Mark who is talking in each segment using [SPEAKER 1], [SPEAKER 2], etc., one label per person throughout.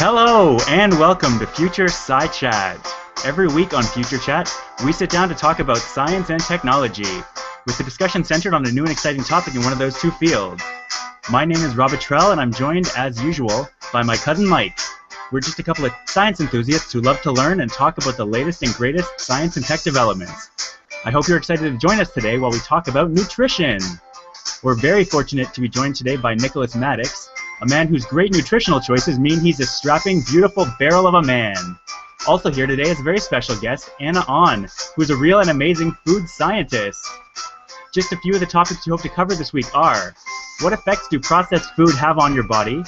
[SPEAKER 1] Hello and welcome to Future Sci Chat. Every week on Future Chat, we sit down to talk about science and technology, with the discussion centered on a new and exciting topic in one of those two fields. My name is Attrell, and I'm joined, as usual, by my cousin Mike. We're just a couple of science enthusiasts who love to learn and talk about the latest and greatest science and tech developments. I hope you're excited to join us today while we talk about nutrition. We're very fortunate to be joined today by Maddox, a man whose great nutritional choices mean he's a strapping, beautiful barrel of a man. Also here today is a very special guest, Anna On, who's a real and amazing food scientist. Just a few of the topics we hope to cover this week are: what effects do processed food have on your body?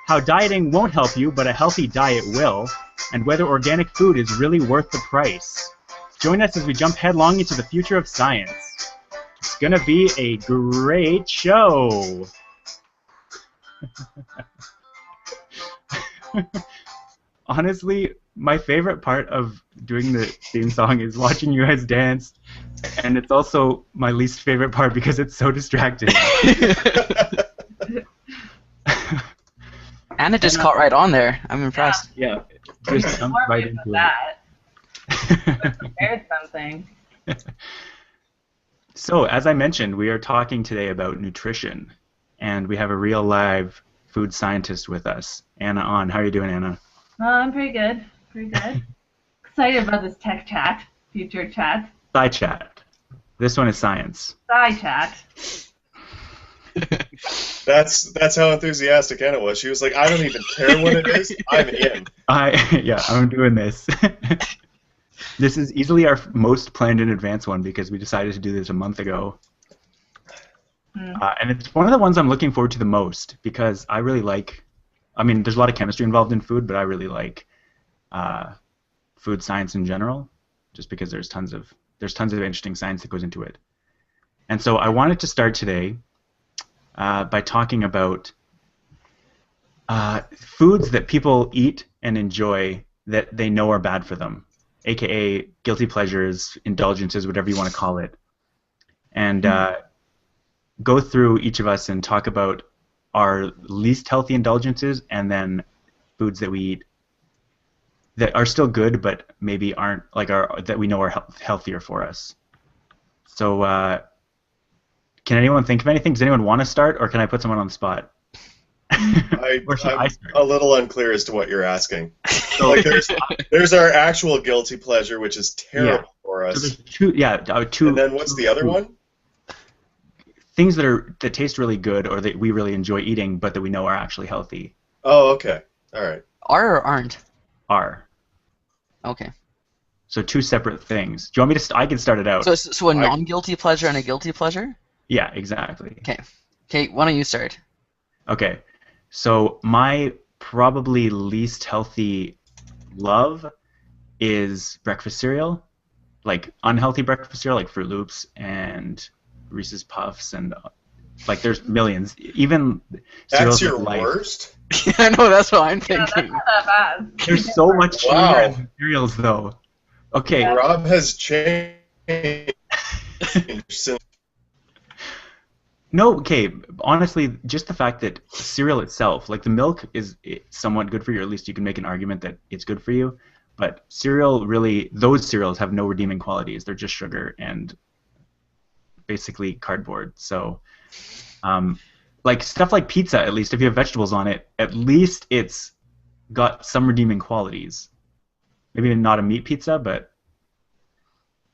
[SPEAKER 1] How dieting won't help you, but a healthy diet will, and whether organic food is really worth the price. Join us as we jump headlong into the future of science. It's gonna be a great show. Honestly, my favorite part of doing the theme song is watching you guys dance, and it's also my least favorite part because it's so distracting.
[SPEAKER 2] Anna just caught right on there. I'm impressed.
[SPEAKER 1] Yeah, just jumped right into
[SPEAKER 3] that. Prepared something.
[SPEAKER 1] So, as I mentioned, we are talking today about nutrition, and we have a real live food scientist with us, Anna On. How are you doing, Anna?
[SPEAKER 3] I'm pretty good. Pretty good. Excited about this tech chat, future chat.
[SPEAKER 1] Sci Chat. This one is science.
[SPEAKER 3] Sci chat.
[SPEAKER 4] That's how enthusiastic Anna was. She was like, I don't even care what it is. I'm in.
[SPEAKER 1] I'm doing this. This is easily our most planned in advance one because we decided to do this a month ago. And it's one of the ones I'm looking forward to the most because I really like, there's a lot of chemistry involved in food, but I really like food science in general, just because there's tons of interesting science that goes into it. And so I wanted to start today by talking about foods that people eat and enjoy that they know are bad for them, aka guilty pleasures, indulgences, whatever you want to call it. And go through each of us and talk about our least healthy indulgences and then foods that we eat that are still good but maybe aren't that we know are healthier for us. So can anyone think of anything? Does anyone want to start, or can I put someone on the spot?
[SPEAKER 4] I'm a little unclear as to what you're asking. So, there's our actual guilty pleasure, which is terrible for us.
[SPEAKER 1] So there's two.
[SPEAKER 4] And then what's the other one?
[SPEAKER 1] Things that taste really good or that we really enjoy eating, but that we know are actually healthy.
[SPEAKER 4] Oh, okay. All right.
[SPEAKER 2] Are or aren't?
[SPEAKER 1] Are.
[SPEAKER 2] Okay.
[SPEAKER 1] So two separate things. Do you want me to? I can start it out.
[SPEAKER 2] So a non-guilty pleasure and a guilty pleasure?
[SPEAKER 1] Yeah, exactly.
[SPEAKER 2] Okay. Okay. Why don't you start?
[SPEAKER 1] Okay. So my probably least healthy love is breakfast cereal, like unhealthy breakfast cereal, like Fruit Loops and Reese's Puffs, and there's millions. Even
[SPEAKER 4] that's your
[SPEAKER 1] life.
[SPEAKER 4] Worst?
[SPEAKER 2] Yeah, I know, that's what I'm thinking.
[SPEAKER 3] That's not that bad.
[SPEAKER 1] There's so much sugar in cereals, though. Okay.
[SPEAKER 4] Rob has changed since.
[SPEAKER 1] No, okay. Honestly, just the fact that cereal itself, like the milk, is somewhat good for you, or at least you can make an argument that it's good for you. But cereal, really, those cereals have no redeeming qualities. They're just sugar and basically cardboard. So, stuff like pizza, at least if you have vegetables on it, at least it's got some redeeming qualities. Maybe not a meat pizza, but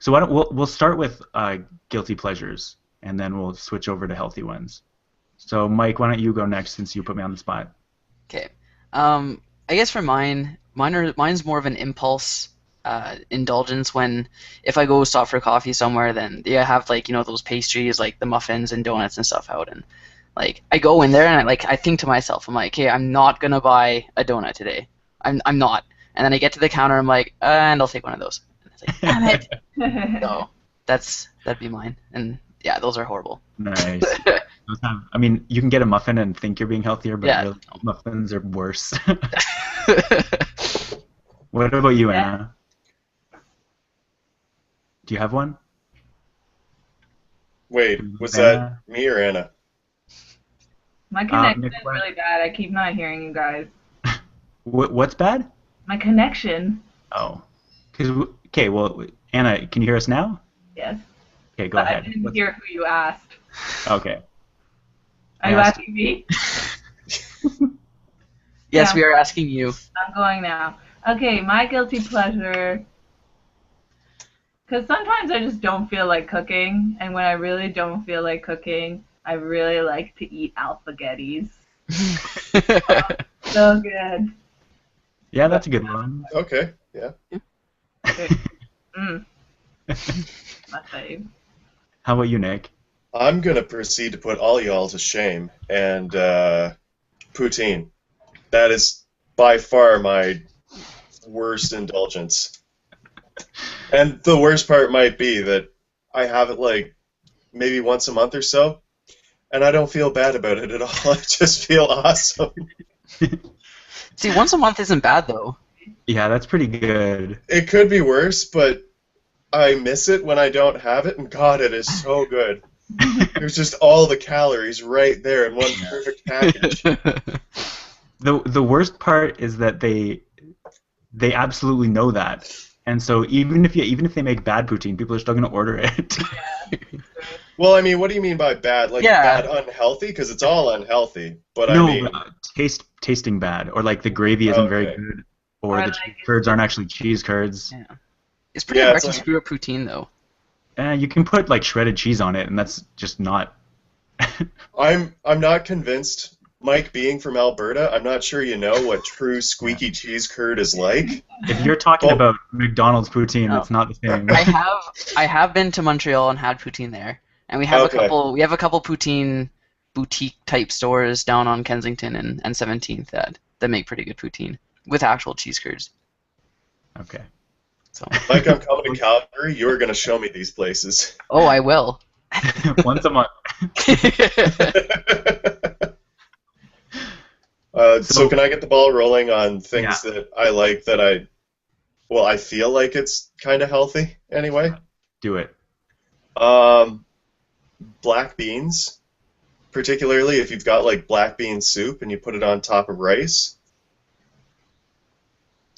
[SPEAKER 1] so we'll start with guilty pleasures, and then we'll switch over to healthy ones. So, Mike, why don't you go next since you put me on the spot?
[SPEAKER 2] Okay. I guess for mine's more of an impulse indulgence. When if I go stop for coffee somewhere, then I have those pastries, like the muffins and donuts and stuff out, and I go in there and I think to myself, I'm like, hey, I'm not gonna buy a donut today. I'm not. And then I get to the counter, I'm like, and I'll take one of those. And it's like, damn it. So that'd be mine. And yeah, those are horrible.
[SPEAKER 1] Nice. You can get a muffin and think you're being healthier, but really, muffins are worse. What about you, Anna? Do you have one?
[SPEAKER 4] Wait, was that me or Anna?
[SPEAKER 3] My connection is really bad. I keep not hearing you guys.
[SPEAKER 1] What's bad?
[SPEAKER 3] My connection.
[SPEAKER 1] Oh. Okay, well, Anna, can you hear us now?
[SPEAKER 3] Yes.
[SPEAKER 1] Okay, go
[SPEAKER 3] But
[SPEAKER 1] ahead.
[SPEAKER 3] I didn't hear who you asked.
[SPEAKER 1] Okay.
[SPEAKER 3] Are you asking me?
[SPEAKER 2] Yes,
[SPEAKER 3] Yeah.
[SPEAKER 2] we are asking you.
[SPEAKER 3] I'm going now. Okay, my guilty pleasure. Because sometimes I just don't feel like cooking, and when I really don't feel like cooking, I really like to eat alphagettis. So good.
[SPEAKER 1] Yeah, that's a good one.
[SPEAKER 4] Okay, yeah.
[SPEAKER 3] My fave.
[SPEAKER 1] How about you, Nick?
[SPEAKER 4] I'm going to proceed to put all y'all to shame, and poutine. That is by far my worst indulgence. And the worst part might be that I have it like maybe once a month or so, and I don't feel bad about it at all. I just feel awesome.
[SPEAKER 2] See, once a month isn't bad, though.
[SPEAKER 1] Yeah, that's pretty good.
[SPEAKER 4] It could be worse, but I miss it when I don't have it, and God, it is so good. There's just all the calories right there in one perfect package.
[SPEAKER 1] The worst part is that they absolutely know that, and so even if they make bad poutine, people are still going to order it.
[SPEAKER 3] Yeah.
[SPEAKER 4] Well, I mean, what do you mean by bad? Like bad, unhealthy? Because it's all unhealthy. But
[SPEAKER 1] no,
[SPEAKER 4] I mean,
[SPEAKER 1] tasting bad, or like the gravy isn't very good, or the cheese curds aren't actually cheese curds.
[SPEAKER 2] Yeah. It's pretty hard to screw up poutine, though.
[SPEAKER 1] You can put like shredded cheese on it, and that's just not.
[SPEAKER 4] I'm not convinced. Mike, being from Alberta, I'm not sure you know what true squeaky cheese curd is like.
[SPEAKER 1] If you're talking about McDonald's poutine, it's not the same.
[SPEAKER 2] I have been to Montreal and had poutine there, and we have a couple poutine boutique type stores down on Kensington and 17th that make pretty good poutine with actual cheese curds.
[SPEAKER 1] Okay.
[SPEAKER 2] So.
[SPEAKER 4] Mike, I'm coming to Calgary. You're going to show me these places.
[SPEAKER 2] Oh, I will.
[SPEAKER 1] Once a month.
[SPEAKER 4] So can I get the ball rolling on things that I like that I feel like it's kind of healthy anyway?
[SPEAKER 1] Do it.
[SPEAKER 4] Black beans, particularly if you've got like black bean soup and you put it on top of rice.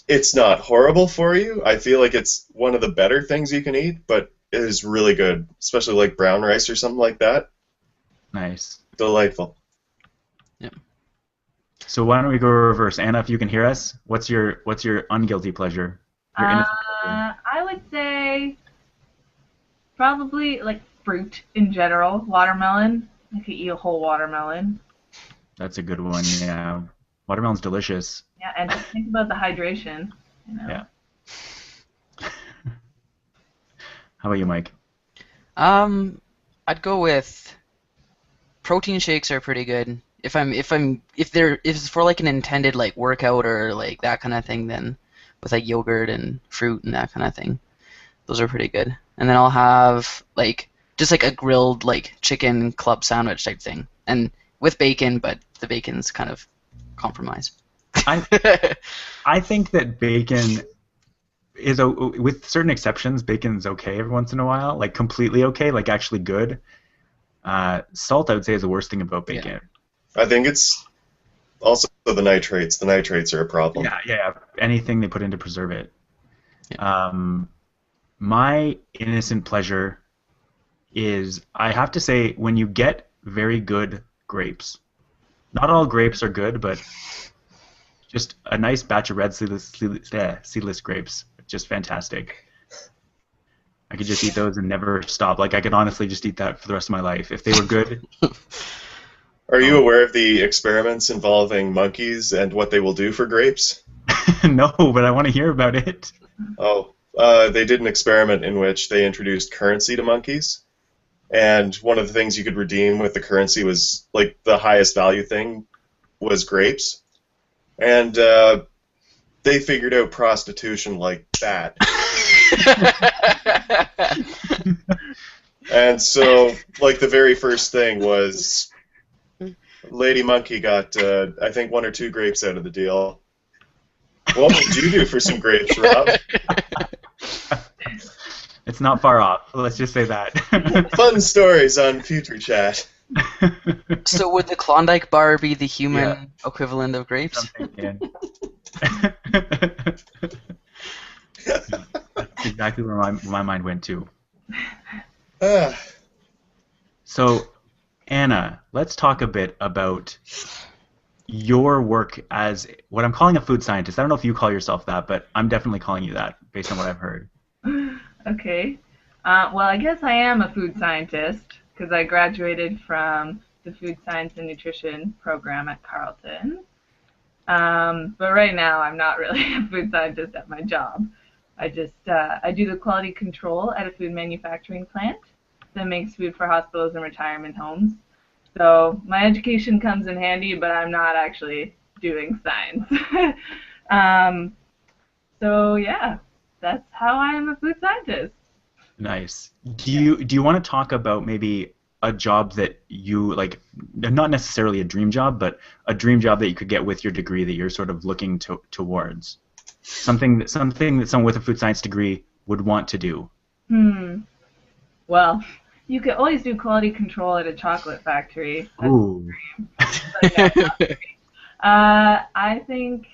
[SPEAKER 4] It's not horrible for you. I feel like it's one of the better things you can eat, but it is really good, especially like brown rice or something like that.
[SPEAKER 1] Nice.
[SPEAKER 4] Delightful.
[SPEAKER 2] Yep.
[SPEAKER 1] So why don't we go reverse? Anna, if you can hear us, what's your unguilty pleasure? Your innocent pleasure?
[SPEAKER 3] I would say probably like fruit in general. Watermelon. I could eat a whole watermelon.
[SPEAKER 1] That's a good one, yeah. Watermelon's delicious.
[SPEAKER 3] Yeah, and just think about the hydration.
[SPEAKER 1] Yeah. How about you, Mike?
[SPEAKER 2] I'd go with protein shakes are pretty good. If it's for like an intended like workout or like that kind of thing, then with like yogurt and fruit and that kind of thing, those are pretty good. And then I'll have like just like a grilled like chicken club sandwich type thing, and with bacon, but the bacon's kind of compromise.
[SPEAKER 1] I think that bacon is, with certain exceptions, bacon's okay every once in a while, like completely okay, like actually good. Salt, I would say, is the worst thing about bacon.
[SPEAKER 4] Yeah. I think it's also the nitrates. The nitrates are a problem.
[SPEAKER 1] Yeah. Anything they put in to preserve it. Yeah. My innocent pleasure is, I have to say, when you get very good grapes. Not all grapes are good, but just a nice batch of red seedless grapes, just fantastic. I could just eat those and never stop. Like, I could honestly just eat that for the rest of my life if they were good.
[SPEAKER 4] Are you aware of the experiments involving monkeys and what they will do for grapes?
[SPEAKER 1] No, but I want to hear about it.
[SPEAKER 4] Oh, they did an experiment in which they introduced currency to monkeys, and one of the things you could redeem with the currency was, like, the highest value thing was grapes, and they figured out prostitution like that. And so, like, the very first thing was Lady Monkey got, I think, 1 or 2 grapes out of the deal. What would you do for some grapes, Rob?
[SPEAKER 1] It's not far off. Let's just say that.
[SPEAKER 4] Fun stories on Future Chat.
[SPEAKER 2] So would the Klondike bar be the human
[SPEAKER 1] Yeah.
[SPEAKER 2] equivalent of grapes?
[SPEAKER 1] Something, yeah. That's exactly where my mind went too.
[SPEAKER 4] Ah,
[SPEAKER 1] So, Anna, let's talk a bit about your work as what I'm calling a food scientist. I don't know if you call yourself that, but I'm definitely calling you that based on what I've heard.
[SPEAKER 3] Okay. Well, I guess I am a food scientist because I graduated from the Food Science and Nutrition program at Carleton. But right now, I'm not really a food scientist at my job. I do the quality control at a food manufacturing plant that makes food for hospitals and retirement homes. So my education comes in handy, but I'm not actually doing science. um, so yeah, that's how I am a food scientist.
[SPEAKER 1] Nice. Do you want to talk about maybe a job that you like, not necessarily a dream job, but a dream job that you could get with your degree that you're sort of looking towards? Something that someone with a food science degree would want to do.
[SPEAKER 3] Hmm. Well, you could always do quality control at a chocolate factory. That's
[SPEAKER 1] Ooh.
[SPEAKER 3] but no. I think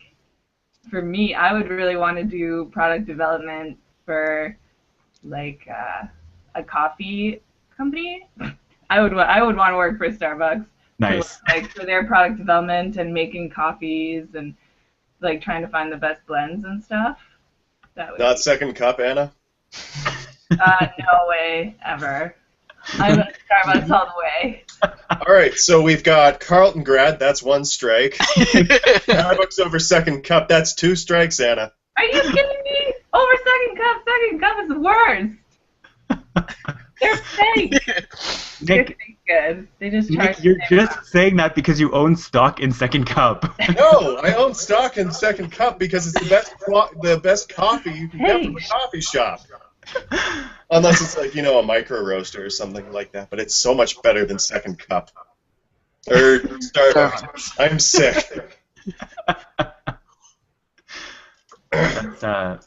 [SPEAKER 3] for me, I would really want to do product development for like a coffee company. I would want to work for Starbucks for
[SPEAKER 1] Nice.
[SPEAKER 3] like for their product development and making coffees and like trying to find the best blends and stuff. That would
[SPEAKER 4] not
[SPEAKER 3] be
[SPEAKER 4] second cup, Anna.
[SPEAKER 3] no way ever. I'm a Starbucks all the way.
[SPEAKER 4] All right, so we've got Carlton grad. That's one strike. Maddox over second cup. That's two strikes, Anna.
[SPEAKER 3] Are you kidding me? Over second cup. Second cup is the worst. They're fake. They're
[SPEAKER 1] Nick,
[SPEAKER 3] fake good. They just charge.
[SPEAKER 1] Nick, you're
[SPEAKER 3] the same amount.
[SPEAKER 1] just saying that because you own stock in Second Cup.
[SPEAKER 4] No, I own stock in second cup because it's the best coffee you can get from a
[SPEAKER 3] Hey.
[SPEAKER 4] coffee shop. Unless it's like, a micro roaster or something like that. But it's so much better than second cup. Or Starbucks. I'm sick.
[SPEAKER 1] That's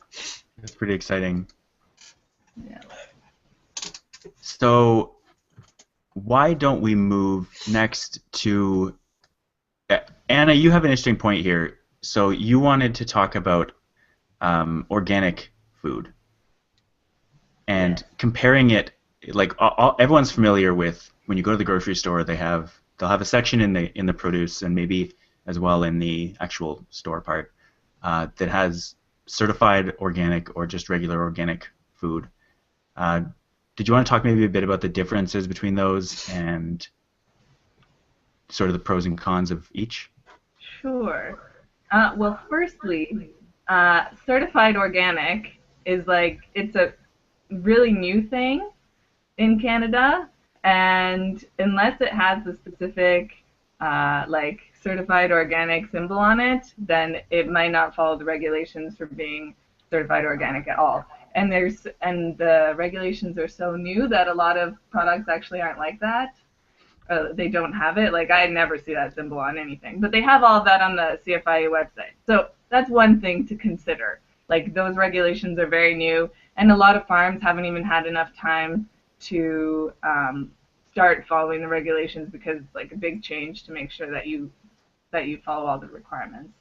[SPEAKER 1] pretty exciting.
[SPEAKER 3] Yeah.
[SPEAKER 1] So, why don't we move next to Anna? You have an interesting point here. So, you wanted to talk about organic food and comparing it. Like everyone's familiar with when you go to the grocery store, they'll have a section in the produce and maybe as well in the actual store part that has certified organic or just regular organic food. Did you want to talk maybe a bit about the differences between those and sort of the pros and cons of each?
[SPEAKER 3] Sure. Well, firstly, certified organic is like it's a really new thing in Canada, and unless it has the specific like certified organic symbol on it, then it might not follow the regulations for being certified organic at all. And the regulations are so new that a lot of products actually aren't like that. They don't have it. Like I never see that symbol on anything, but they have all of that on the CFIA website. So that's one thing to consider. Like those regulations are very new, and a lot of farms haven't even had enough time to start following the regulations because it's like a big change to make sure that you follow all the requirements.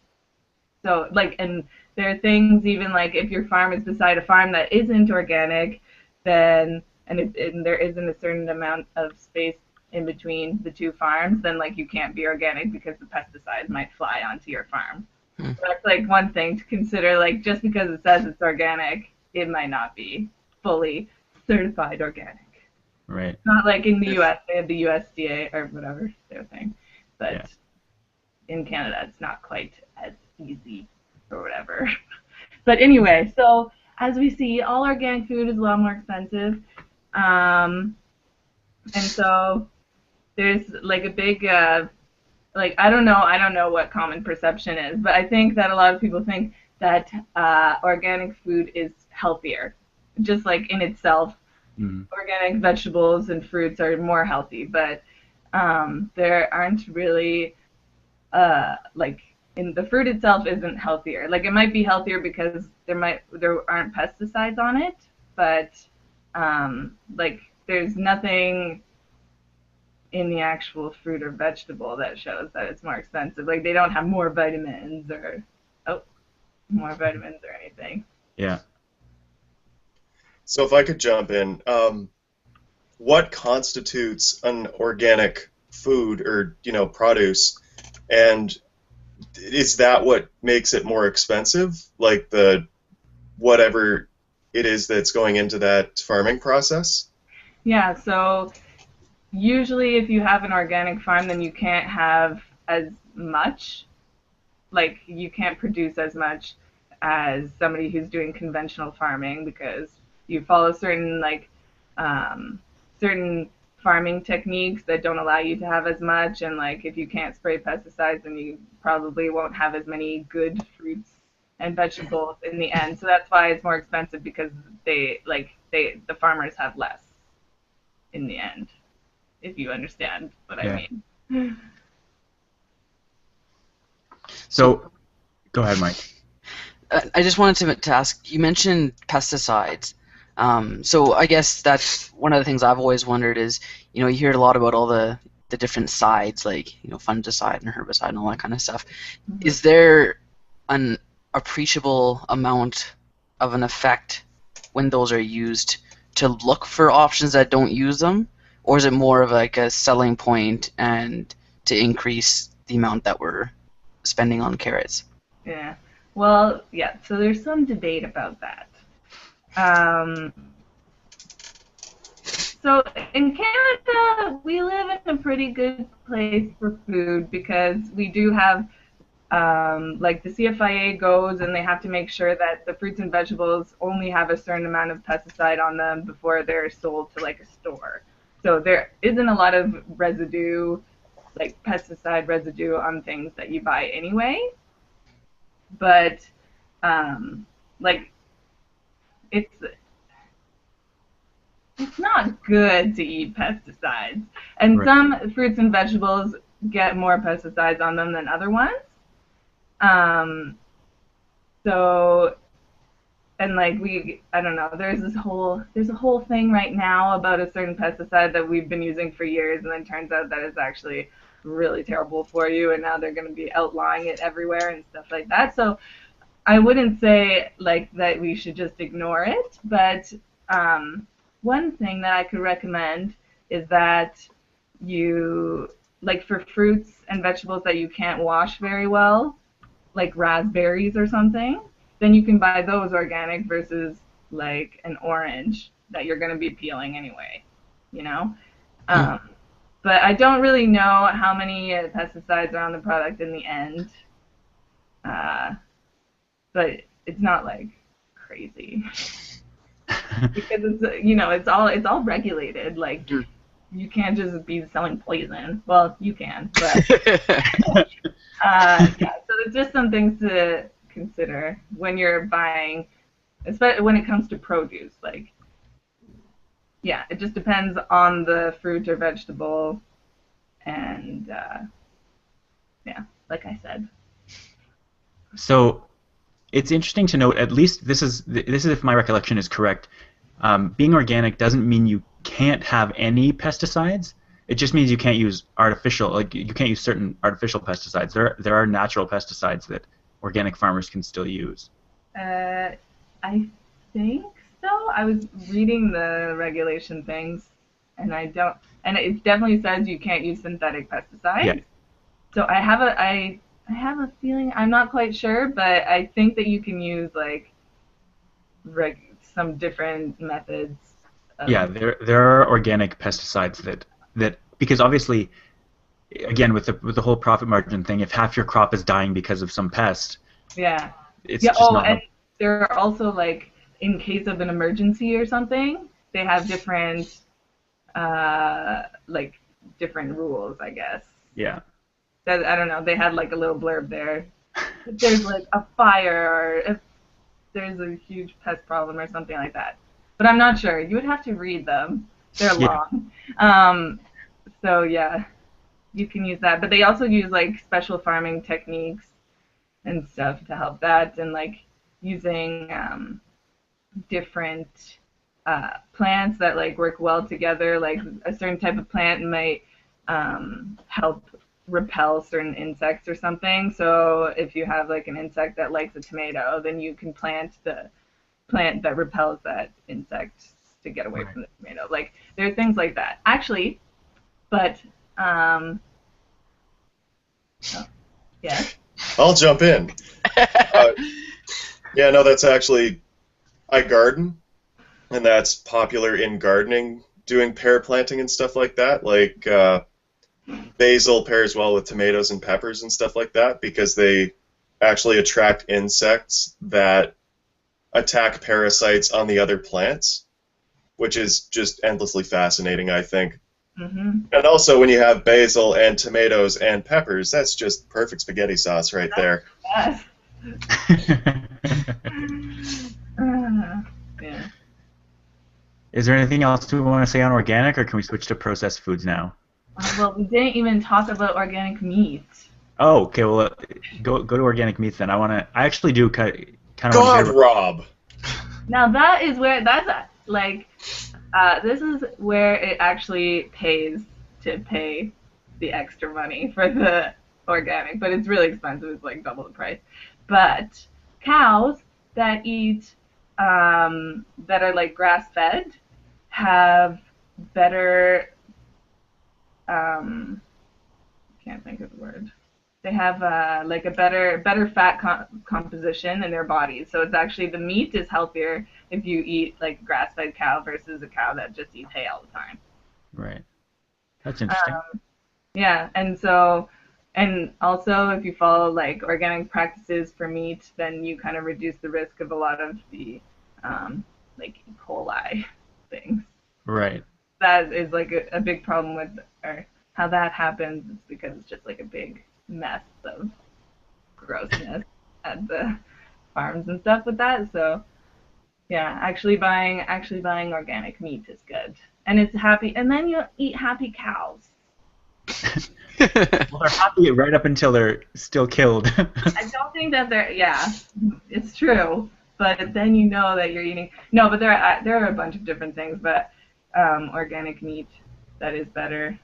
[SPEAKER 3] So like, and there are things even like if your farm is beside a farm that isn't organic, then and there isn't a certain amount of space in between the two farms, then like you can't be organic because the pesticides might fly onto your farm. So that's like one thing to consider. Like just because it says it's organic, it might not be fully certified organic.
[SPEAKER 1] Right.
[SPEAKER 3] Not like in the U.S. they have the USDA or whatever their thing, but
[SPEAKER 1] Yeah.
[SPEAKER 3] in Canada it's not quite as easy or whatever. But anyway, so as we see, all organic food is a lot more expensive, and so there's like a big like I don't know what common perception is, but I think that a lot of people think that organic food is healthier, just like in itself.
[SPEAKER 1] Mm.
[SPEAKER 3] Organic vegetables and fruits are more healthy, but there aren't really like in the fruit itself isn't healthier. Like it might be healthier because there aren't pesticides on it, but like there's nothing in the actual fruit or vegetable that shows that it's more expensive. Like they don't have more vitamins or anything.
[SPEAKER 1] Yeah.
[SPEAKER 4] So if I could jump in, what constitutes an organic food or produce, and is that what makes it more expensive? Like the whatever it is that's going into that farming process?
[SPEAKER 3] Yeah, so usually if you have an organic farm, then you can't have as much, like you can't produce as much as somebody who's doing conventional farming because you follow certain farming techniques that don't allow you to have as much, and like if you can't spray pesticides, then you probably won't have as many good fruits and vegetables in the end. So that's why it's more expensive because the farmers have less in the end, if you understand what I mean.
[SPEAKER 1] So, go ahead, Mike.
[SPEAKER 2] I just wanted to ask, you mentioned pesticides. So I guess that's one of the things I've always wondered is, you hear a lot about all the different sides, like, fungicide and herbicide and all that kind of stuff.
[SPEAKER 3] Mm-hmm.
[SPEAKER 2] Is there an appreciable amount of an effect when those are used to look for options that don't use them? Or is it more of like a selling point and to increase the amount that we're spending on carrots?
[SPEAKER 3] Yeah. Well, yeah, so there's some debate about that. So in Canada, we live in a pretty good place for food because we do have, like the CFIA goes and they have to make sure that the fruits and vegetables only have a certain amount of pesticide on them before they're sold to like a store. So there isn't a lot of residue, like pesticide residue on things that you buy anyway. But like it's not good to eat pesticides, and
[SPEAKER 1] Right.
[SPEAKER 3] some fruits and vegetables get more pesticides on them than other ones. So and like I don't know, there's a whole thing right now about a certain pesticide that we've been using for years, and then turns out that it's actually really terrible for you, and now they're going to be outlawing it everywhere and stuff like that. So I wouldn't say like that we should just ignore it, but one thing that I could recommend is that you, like for fruits and vegetables that you can't wash very well, like raspberries or something, then you can buy those organic versus like an orange that you're going to be peeling anyway, But I don't really know how many pesticides are on the product in the end. But it's not like crazy because it's all regulated. Like you can't just be selling poison. Well, you can, but yeah. So there's just some things to consider when you're buying, especially when it comes to produce. Like, yeah, it just depends on the fruit or vegetable, and yeah, like I said.
[SPEAKER 1] So, it's interesting to note, at least this is if my recollection is correct, being organic doesn't mean you can't have any pesticides. It just means you can't use you can't use certain artificial pesticides. There are natural pesticides that organic farmers can still use.
[SPEAKER 3] I think so. I was reading the regulation things, and it definitely says you can't use synthetic pesticides.
[SPEAKER 1] Yeah.
[SPEAKER 3] So I have a feeling, I'm not quite sure, but I think that you can use like some different methods.
[SPEAKER 1] Yeah, there are organic pesticides that because obviously, again with the whole profit margin thing, if half your crop is dying because of some pest,
[SPEAKER 3] yeah,
[SPEAKER 1] it's
[SPEAKER 3] yeah.
[SPEAKER 1] just not.
[SPEAKER 3] And there are also like in case of an emergency or something, they have different different rules, I guess.
[SPEAKER 1] Yeah.
[SPEAKER 3] I don't know. They had like a little blurb there. If there's like a fire or if there's a huge pest problem or something like that. But I'm not sure. You would have to read them. They're long. So yeah, you can use that. But they also use like special farming techniques and stuff to help that, and like using different plants that like work well together. Like a certain type of plant might help repel certain insects or something. So if you have like an insect that likes a tomato, then you can plant the plant that repels that insect to get away
[SPEAKER 1] Right.
[SPEAKER 3] from the tomato. Like there are things like that. Actually, but oh, yes.
[SPEAKER 4] I'll jump in. Yeah, no, that's actually I garden, and that's popular in gardening, doing pair planting and stuff like that. Like basil pairs well with tomatoes and peppers and stuff like that because they actually attract insects that attack parasites on the other plants, which is just endlessly fascinating, I think.
[SPEAKER 3] Mhm.
[SPEAKER 4] And also, when you have basil and tomatoes and peppers, that's just perfect spaghetti sauce right there.
[SPEAKER 3] Yes. Yeah.
[SPEAKER 1] Is there anything else we want to say on organic, or can we switch to processed foods now?
[SPEAKER 3] Well, we didn't even talk about organic meat.
[SPEAKER 1] Oh, okay. Well, go to organic meats then. I actually do kind of want to
[SPEAKER 4] God,
[SPEAKER 1] hear.
[SPEAKER 4] Rob!
[SPEAKER 3] Now that is where that's like this is where it actually pays to pay the extra money for the organic, but it's really expensive. It's like double the price. But cows that eat that are like grass fed have better can't think of the word. They have like a better fat composition in their bodies. So it's actually the meat is healthier if you eat like grass fed cow versus a cow that just eats hay all the time.
[SPEAKER 1] Right. That's interesting.
[SPEAKER 3] Yeah, and also if you follow like organic practices for meat, then you kind of reduce the risk of a lot of the like E. coli things.
[SPEAKER 1] Right.
[SPEAKER 3] That is like a big problem with or how that happens is because it's just like a big mess of grossness at the farms and stuff with that. So yeah, actually buying organic meat is good. And it's happy and then you'll eat happy cows.
[SPEAKER 1] Well, they're happy right up until they're still killed.
[SPEAKER 3] I don't think that yeah, it's true. But then you know that you're eating no, but there are a bunch of different things, but organic meat that is better.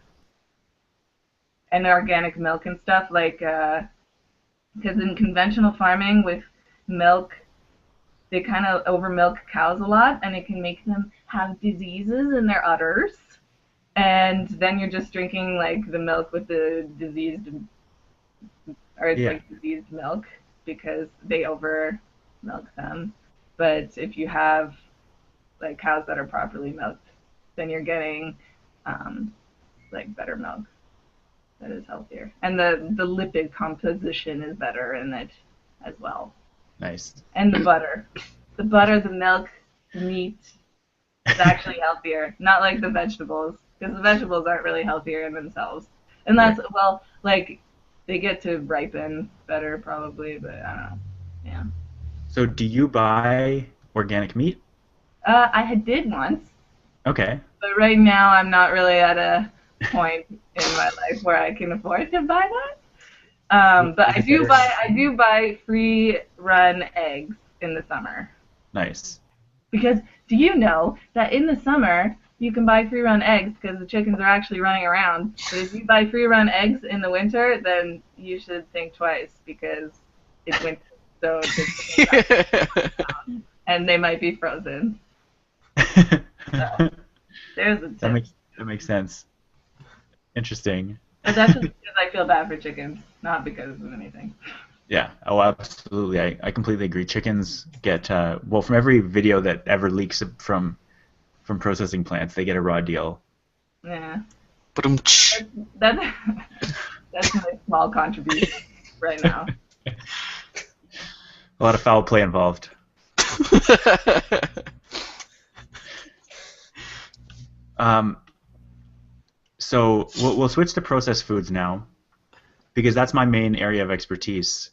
[SPEAKER 3] And organic milk and stuff, like, because in conventional farming with milk, they kind of over milk cows a lot, and it can make them have diseases in their udders. And then you're just drinking like the milk with the diseased, or it's
[SPEAKER 1] Yeah.
[SPEAKER 3] like diseased milk because they over milk them. But if you have like cows that are properly milked, then you're getting like better milk. That is healthier. And the lipid composition is better in it as well.
[SPEAKER 1] Nice.
[SPEAKER 3] And the butter. The butter, the milk, the meat is actually healthier. Not like the vegetables. Because the vegetables aren't really healthier in themselves. And that's, well, like, they get to ripen better probably, but I don't know. Yeah.
[SPEAKER 1] So, do you buy organic meat?
[SPEAKER 3] I did once.
[SPEAKER 1] Okay.
[SPEAKER 3] But right now I'm not really at a point in my life where I can afford to buy that. But I do buy free run eggs in the summer.
[SPEAKER 1] Nice.
[SPEAKER 3] Because do you know that in the summer you can buy free run eggs because the chickens are actually running around. But if you buy free run eggs in the winter, then you should think twice because it's winter, so the chickens are and they might be frozen. So, there's a tip.
[SPEAKER 1] That makes sense. Interesting.
[SPEAKER 3] But that's just because I feel bad for chickens, not because of anything.
[SPEAKER 1] Yeah. Oh, absolutely. I completely agree. Chickens get well from every video that ever leaks from processing plants, they get a raw deal.
[SPEAKER 3] Yeah.
[SPEAKER 2] Ba-dum-tsh.
[SPEAKER 3] That's my small contribution right now.
[SPEAKER 1] A lot of foul play involved. So we'll switch to processed foods now, because that's my main area of expertise.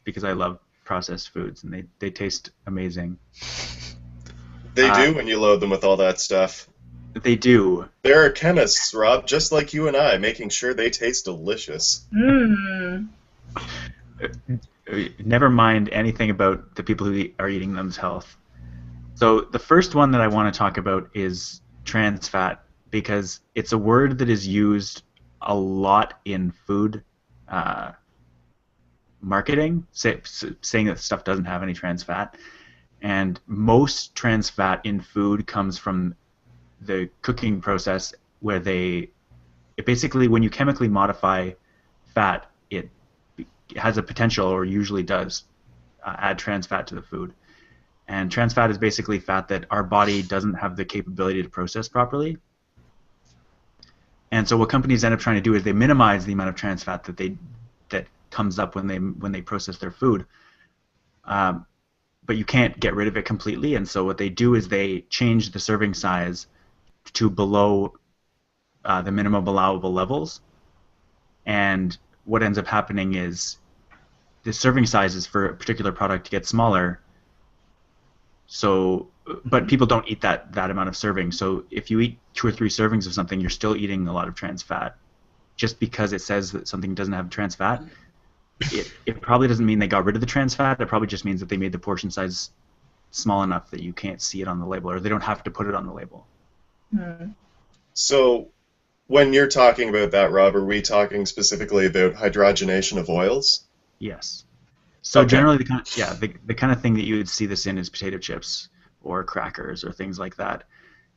[SPEAKER 1] Because I love processed foods and they taste amazing.
[SPEAKER 4] They do when you load them with all that stuff.
[SPEAKER 1] They do.
[SPEAKER 4] There are chemists, Rob, just like you and I, making sure they taste delicious.
[SPEAKER 3] Mmm.
[SPEAKER 1] Never mind anything about the people who are eating them's health. So the first one that I want to talk about is trans fat, because it's a word that is used a lot in food marketing, saying that stuff doesn't have any trans fat. And most trans fat in food comes from the cooking process, where it basically, when you chemically modify fat, it has a potential, or usually does, add trans fat to the food. And trans fat is basically fat that our body doesn't have the capability to process properly. And so what companies end up trying to do is they minimize the amount of trans fat that comes up when they process their food. But you can't get rid of it completely, and so what they do is they change the serving size to below the minimum allowable levels. And what ends up happening is the serving sizes for a particular product get smaller. So, but people don't eat that amount of serving. So if you eat 2 or 3 servings of something, you're still eating a lot of trans fat. Just because it says that something doesn't have trans fat, it probably doesn't mean they got rid of the trans fat. It probably just means that they made the portion size small enough that you can't see it on the label, or they don't have to put it on the label.
[SPEAKER 4] So when you're talking about that, Rob, are we talking specifically about hydrogenation of oils?
[SPEAKER 1] Yes. So
[SPEAKER 4] Okay.
[SPEAKER 1] generally, the kind of thing that you would see this in is potato chips or crackers or things like that.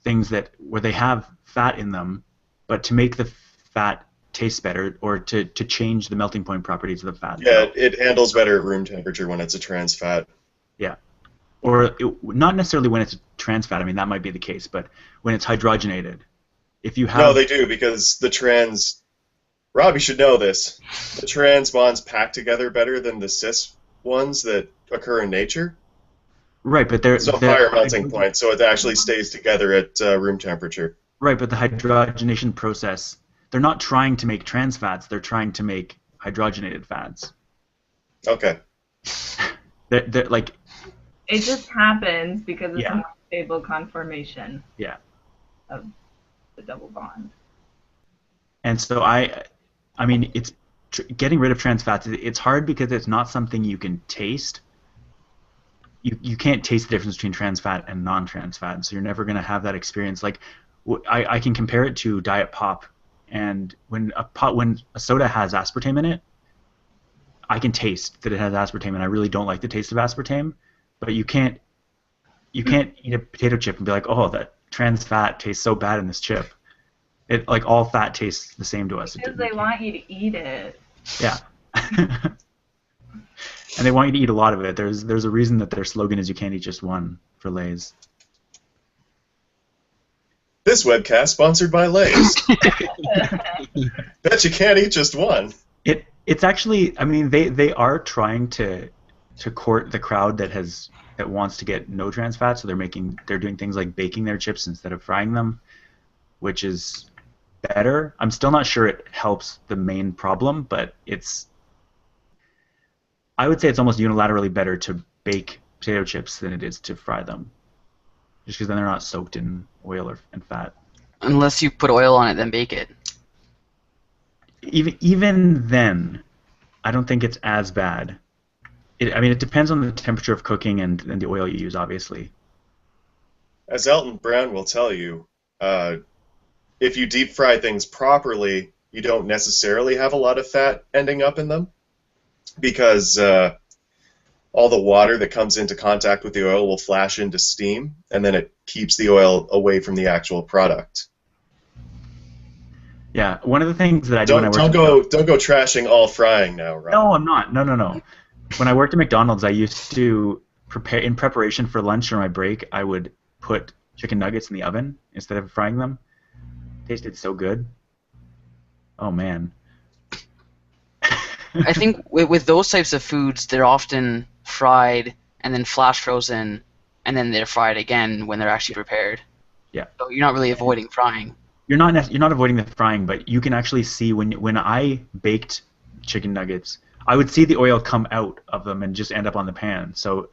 [SPEAKER 1] Things where they have fat in them, but to make the fat taste better, or to change the melting point properties of the fat.
[SPEAKER 4] Yeah, it handles better at room temperature when it's a trans fat.
[SPEAKER 1] Yeah. Or not necessarily when it's trans fat. I mean, that might be the case, but when it's hydrogenated. If you have...
[SPEAKER 4] No, they do, because the trans... Rob, you should know this. The trans bonds pack together better than the cis ones that occur in nature.
[SPEAKER 1] Right, but they're
[SPEAKER 4] higher melting point, so it actually stays together at room temperature.
[SPEAKER 1] Right, but the hydrogenation process, they're not trying to make trans fats, they're trying to make hydrogenated fats.
[SPEAKER 4] Okay.
[SPEAKER 1] They're like...
[SPEAKER 3] It just happens because it's a more stable conformation of the double bond.
[SPEAKER 1] And so I mean, it's getting rid of trans fats. It's hard because it's not something you can taste. You can't taste the difference between trans fat and non-trans fat, and so you're never going to have that experience. Like, I can compare it to Diet Pop, and when a soda has aspartame in it, I can taste that it has aspartame, and I really don't like the taste of aspartame. But you can't eat a potato chip and be like, oh, that trans fat tastes so bad in this chip. It, like, all fat tastes the same to us.
[SPEAKER 3] Because they want you to eat it.
[SPEAKER 1] Yeah. And they want you to eat a lot of it. There's a reason that their slogan is "You can't eat just one" for Lay's.
[SPEAKER 4] This webcast sponsored by Lay's. Bet you can't eat just one.
[SPEAKER 1] It's actually, I mean, they are trying to court the crowd that wants to get no trans fat, so they're doing things like baking their chips instead of frying them, which is better. I'm still not sure it helps the main problem, but I would say it's almost unilaterally better to bake potato chips than it is to fry them, just because then they're not soaked in oil and fat.
[SPEAKER 2] Unless you put oil on it, then bake it.
[SPEAKER 1] Even then, I don't think it's as bad. It depends on the temperature of cooking and the oil you use, obviously.
[SPEAKER 4] As Elton Brown will tell you, if you deep fry things properly, you don't necessarily have a lot of fat ending up in them, because all the water that comes into contact with the oil will flash into steam, and then it keeps the oil away from the actual product.
[SPEAKER 1] Yeah, one of the things that I do when I work
[SPEAKER 4] don't go trashing all frying now, Rob.
[SPEAKER 1] No, I'm not. No. When I worked at McDonald's, I used to in preparation for lunch or my break, I would put chicken nuggets in the oven instead of frying them. It tasted so good. Oh man.
[SPEAKER 2] I think with those types of foods, they're often fried and then flash frozen, and then they're fried again when they're actually prepared.
[SPEAKER 1] Yeah.
[SPEAKER 2] So you're not really avoiding frying.
[SPEAKER 1] You're not avoiding the frying, but you can actually see when I baked chicken nuggets, I would see the oil come out of them and just end up on the pan. So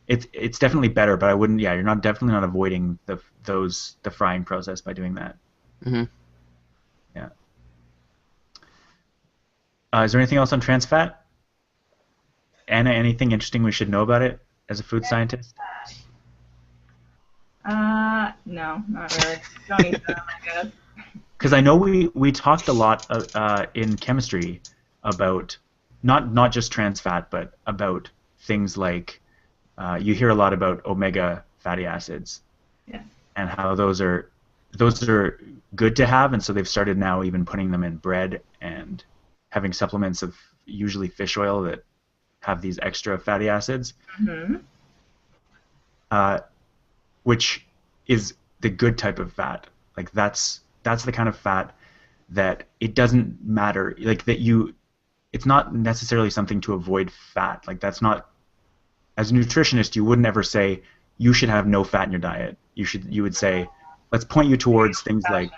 [SPEAKER 1] it's definitely better, but I wouldn't. Yeah, you're definitely not avoiding the frying process by doing that.
[SPEAKER 2] Mm-hmm.
[SPEAKER 1] Yeah. Is there anything else on trans fat? Anna, anything interesting we should know about it as a food scientist?
[SPEAKER 3] No, not really. Don't eat them, I guess.
[SPEAKER 1] because I know we talked a lot in chemistry about not just trans fat, but about things like you hear a lot about omega fatty acids
[SPEAKER 3] Yeah.
[SPEAKER 1] and how those are good to have, and so they've started now even putting them in bread and having supplements of usually fish oil that have these extra fatty acids,
[SPEAKER 3] Mm-hmm.
[SPEAKER 1] which is the good type of fat. Like that's the kind of fat that it doesn't matter, like that it's not necessarily something to avoid fat. Like that's not, as a nutritionist, you wouldn't ever say you should have no fat in your diet. You would say, let's point you towards things like,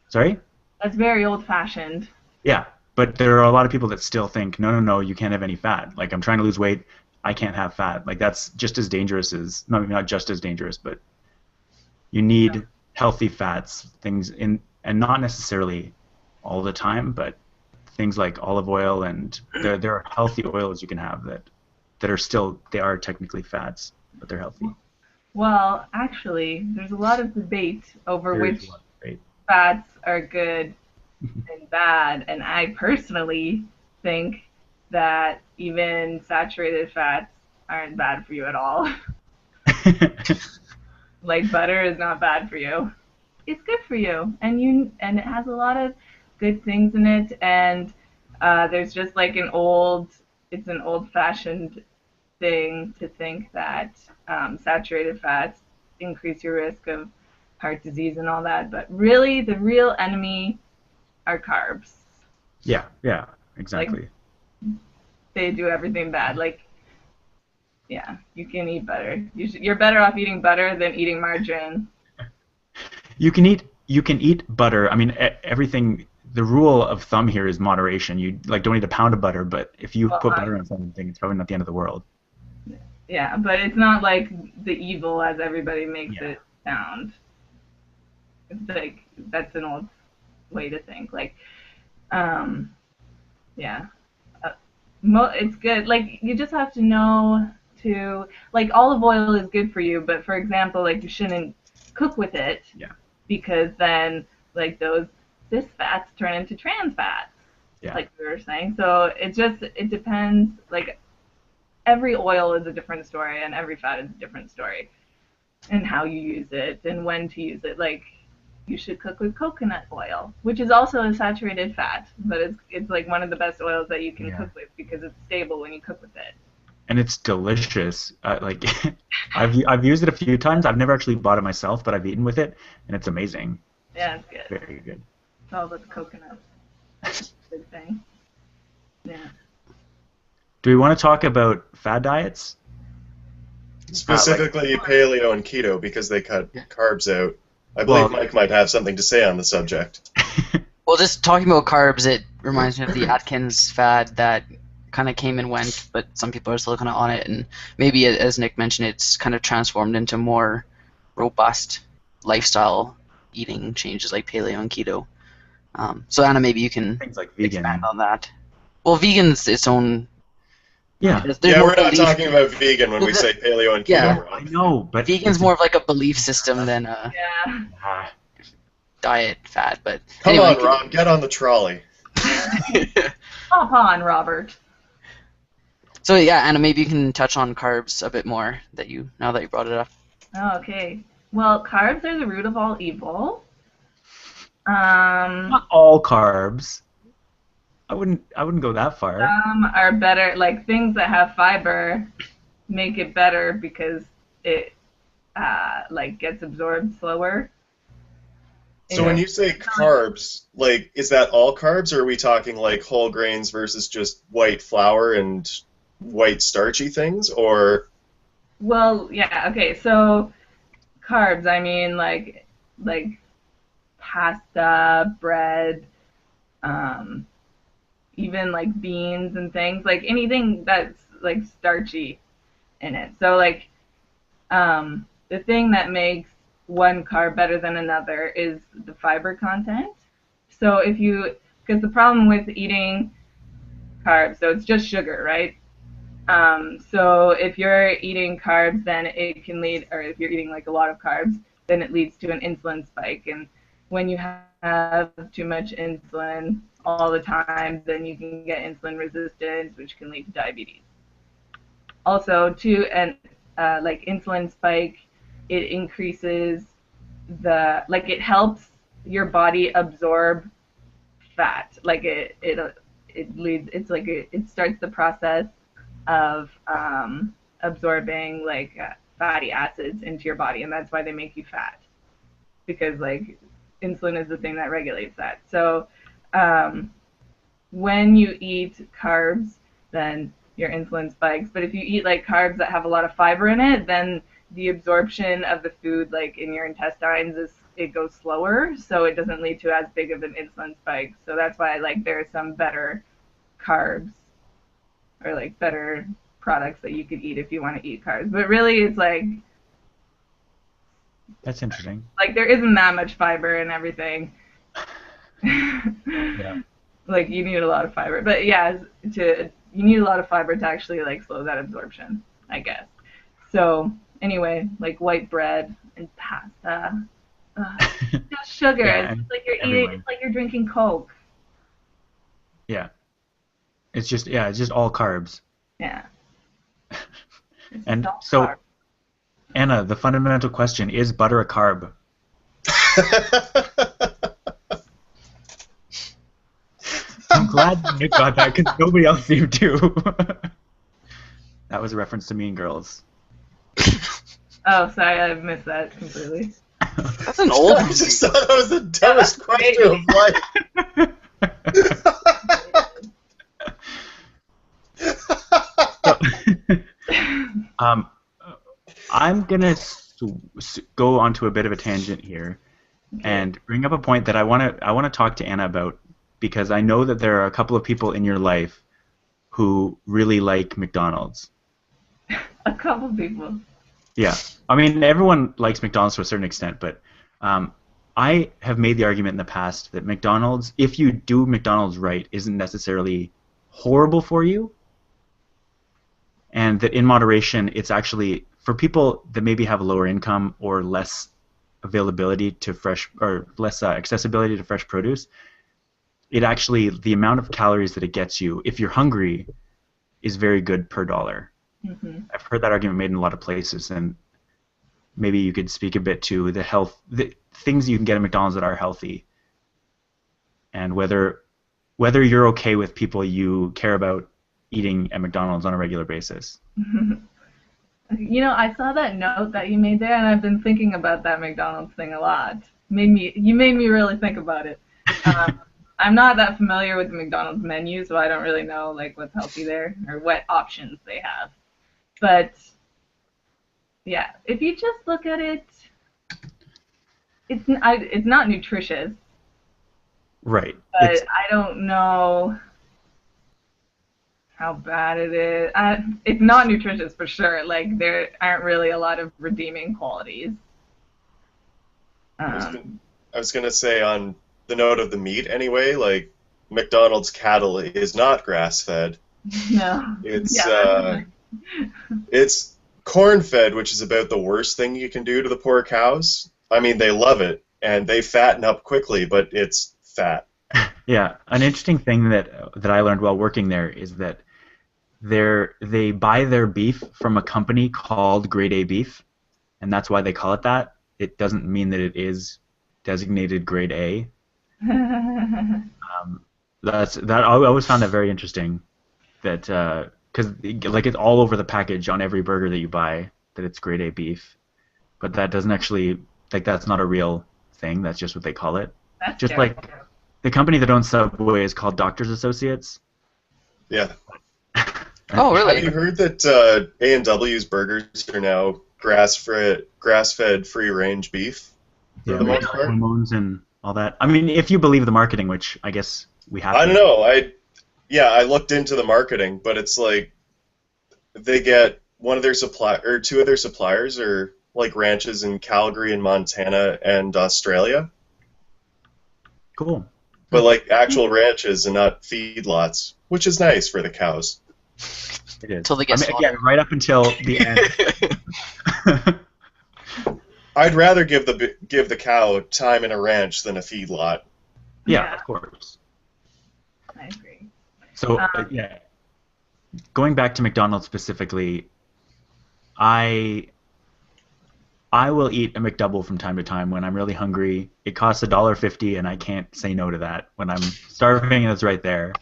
[SPEAKER 1] sorry?
[SPEAKER 3] That's very old-fashioned.
[SPEAKER 1] Yeah, but there are a lot of people that still think, no, you can't have any fat. Like, I'm trying to lose weight, I can't have fat. Like, that's just as dangerous as, not just as dangerous, but you need healthy fats, and not necessarily all the time, but things like olive oil, and there are healthy oils you can have that are still, they are technically fats, but they're healthy.
[SPEAKER 3] Well, actually, there's a lot of debate over
[SPEAKER 1] There is
[SPEAKER 3] which
[SPEAKER 1] a lot of debate.
[SPEAKER 3] fats are good and bad, and I personally think that even saturated fats aren't bad for you at all. Like butter is not bad for you. It's good for you, and it has a lot of good things in it, and there's just like it's an old-fashioned thing to think that saturated fats increase your risk of heart disease and all that, but really the real enemy are carbs.
[SPEAKER 1] Yeah, exactly.
[SPEAKER 3] They do everything bad. Like, yeah, you can eat butter. You're better off eating butter than eating margarine.
[SPEAKER 1] You can eat butter. I mean, everything. The rule of thumb here is moderation. You don't eat a pound of butter, but if you put butter on something, it's probably not the end of the world.
[SPEAKER 3] Yeah, but it's not like the evil as everybody makes it sound. It's like that's an old way to think. Like, yeah, it's good. Like you just have to know to like olive oil is good for you, but for example, like you shouldn't cook with it.
[SPEAKER 1] Yeah.
[SPEAKER 3] Because then like those cis fats turn into trans fats.
[SPEAKER 1] Yeah.
[SPEAKER 3] Like we were saying. So it depends. Like every oil is a different story, and every fat is a different story, and how you use it and when to use it. Like you should cook with coconut oil, which is also a saturated fat, but it's like one of the best oils that you can cook with because it's stable when you cook with it.
[SPEAKER 1] And it's delicious. Like I've used it a few times. I've never actually bought it myself, but I've eaten with it, and it's amazing.
[SPEAKER 3] Yeah, it's good.
[SPEAKER 1] Very good.
[SPEAKER 3] It's all about the coconut. Big thing. Yeah.
[SPEAKER 1] Do we want to talk about fad diets?
[SPEAKER 4] Specifically paleo and keto because they cut carbs out. I believe Mike might have something to say on the subject.
[SPEAKER 2] Well, just talking about carbs, it reminds me of the Atkins fad that kind of came and went, but some people are still kind of on it, and maybe, as Nick mentioned, it's kind of transformed into more robust lifestyle eating changes like paleo and keto. So Anna, maybe you can
[SPEAKER 1] things like vegan.
[SPEAKER 2] Expand on that. Well, vegan's its own.
[SPEAKER 1] Yeah.
[SPEAKER 4] We're not talking about vegan when we say paleo and keto.
[SPEAKER 2] Yeah,
[SPEAKER 1] I know, but
[SPEAKER 2] vegan's more of like a belief system than a diet fad. But
[SPEAKER 4] come
[SPEAKER 2] anyway,
[SPEAKER 4] on, Rob, get on the trolley.
[SPEAKER 3] Hop on, Robert.
[SPEAKER 2] So yeah, Anna, maybe you can touch on carbs a bit more now that you brought it up.
[SPEAKER 3] Okay. Well, carbs are the root of all evil.
[SPEAKER 1] Not all carbs. I wouldn't go that far.
[SPEAKER 3] Some are better, like things that have fiber make it better because it like gets absorbed slower.
[SPEAKER 4] So when you say carbs, like, is that all carbs, or are we talking like whole grains versus just white flour and white starchy things, or?
[SPEAKER 3] Well, yeah, okay, so carbs, I mean like pasta, bread, even like beans and things, like anything that's like starchy in it. So like the thing that makes one carb better than another is the fiber content. So because the problem with eating carbs, so it's just sugar, right? So if you're eating carbs, then it can lead, or if you're eating like a lot of carbs, then it leads to an insulin spike. And when you have have too much insulin all the time, then you can get insulin resistance, which can lead to diabetes. Also, too, and like insulin spike, it increases it helps your body absorb fat. Like it leads, it starts the process of absorbing fatty acids into your body, and that's why they make you fat, because like insulin is the thing that regulates that. So when you eat carbs, then your insulin spikes. But if you eat like carbs that have a lot of fiber in it, then the absorption of the food like in your intestines it goes slower, so it doesn't lead to as big of an insulin spike. So that's why like there are some better carbs or like better products that you could eat if you want to eat carbs. But really it's like,
[SPEAKER 1] That's interesting.
[SPEAKER 3] like there isn't that much fiber in everything.
[SPEAKER 1] Yeah.
[SPEAKER 3] Like you need a lot of fiber. But yeah, you need a lot of fiber to actually like slow that absorption, I guess. So anyway, like white bread and pasta. Just sugar.
[SPEAKER 1] Yeah,
[SPEAKER 3] It's like you're
[SPEAKER 1] everywhere.
[SPEAKER 3] eating, it's like you're drinking Coke.
[SPEAKER 1] Yeah. It's just all carbs.
[SPEAKER 3] Yeah.
[SPEAKER 1] And
[SPEAKER 3] all
[SPEAKER 1] so,
[SPEAKER 3] carbs.
[SPEAKER 1] Anna, the fundamental question, is butter a carb? I'm glad Nick got that because nobody else seemed to. That was a reference to Mean Girls.
[SPEAKER 3] Oh, sorry, I missed that completely.
[SPEAKER 2] That's an old
[SPEAKER 4] I just thought that was the dumbest question of life.
[SPEAKER 1] I'm gonna go onto a bit of a tangent here and bring up a point that I want to talk to Anna about, because I know that there are a couple of people in your life who really like McDonald's.
[SPEAKER 3] A couple people.
[SPEAKER 1] Yeah, I mean everyone likes McDonald's to a certain extent, but I have made the argument in the past that McDonald's, if you do McDonald's right, isn't necessarily horrible for you, and that in moderation, it's actually for people that maybe have a lower income or less availability to fresh or less accessibility to fresh produce. It actually, the amount of calories that it gets you, if you're hungry, is very good per dollar.
[SPEAKER 3] Mm-hmm.
[SPEAKER 1] I've heard that argument made in a lot of places, and maybe you could speak a bit to the things you can get at McDonald's that are healthy, and whether you're okay with people you care about eating at McDonald's on a regular basis.
[SPEAKER 3] You know, I saw that note that you made there, and I've been thinking about that McDonald's thing a lot. You made me really think about it. I'm not that familiar with the McDonald's menu, so I don't really know like what's healthy there or what options they have. But yeah, if you just look at it, it's not nutritious.
[SPEAKER 1] Right.
[SPEAKER 3] But I don't know how bad it is. It's not nutritious for sure. Like there aren't really a lot of redeeming qualities.
[SPEAKER 4] I was gonna say, on the note of the meat anyway, like McDonald's cattle is not grass-fed.
[SPEAKER 3] No.
[SPEAKER 4] It's it's corn-fed, which is about the worst thing you can do to the poor cows. I mean, they love it and they fatten up quickly, but it's fat.
[SPEAKER 1] Yeah, an interesting thing that I learned while working there is that they buy their beef from a company called Grade A Beef, and that's why they call it that. It doesn't mean that it is designated Grade A. I always found that very interesting. That because like it's all over the package on every burger that you buy that it's Grade A beef, but that doesn't actually, like, that's not a real thing. That's just what they call it.
[SPEAKER 3] That's
[SPEAKER 1] just
[SPEAKER 3] terrible.
[SPEAKER 1] like the company that owns Subway is called Doctors Associates.
[SPEAKER 4] Yeah.
[SPEAKER 2] Oh, really?
[SPEAKER 4] Have you heard that A&W's burgers are now grass-fed, free-range beef for the most part?
[SPEAKER 1] Hormones and all that. I mean, if you believe the marketing, which I guess we have.
[SPEAKER 4] I don't know. I looked into the marketing, but it's like they get two of their suppliers are like ranches in Calgary and Montana and Australia.
[SPEAKER 1] Cool.
[SPEAKER 4] But like actual ranches and not feedlots, which is nice for the cows.
[SPEAKER 1] It is.
[SPEAKER 2] Until they get
[SPEAKER 1] again, right up until the end.
[SPEAKER 4] I'd rather give the cow time in a ranch than a feedlot.
[SPEAKER 1] Yeah,
[SPEAKER 3] Yeah.
[SPEAKER 1] of course.
[SPEAKER 3] I agree.
[SPEAKER 1] So
[SPEAKER 3] Um,
[SPEAKER 1] yeah, going back to McDonald's specifically, I I will eat a McDouble from time to time when I'm really hungry. It costs $1.50, and I can't say no to that when I'm starving and it's right there.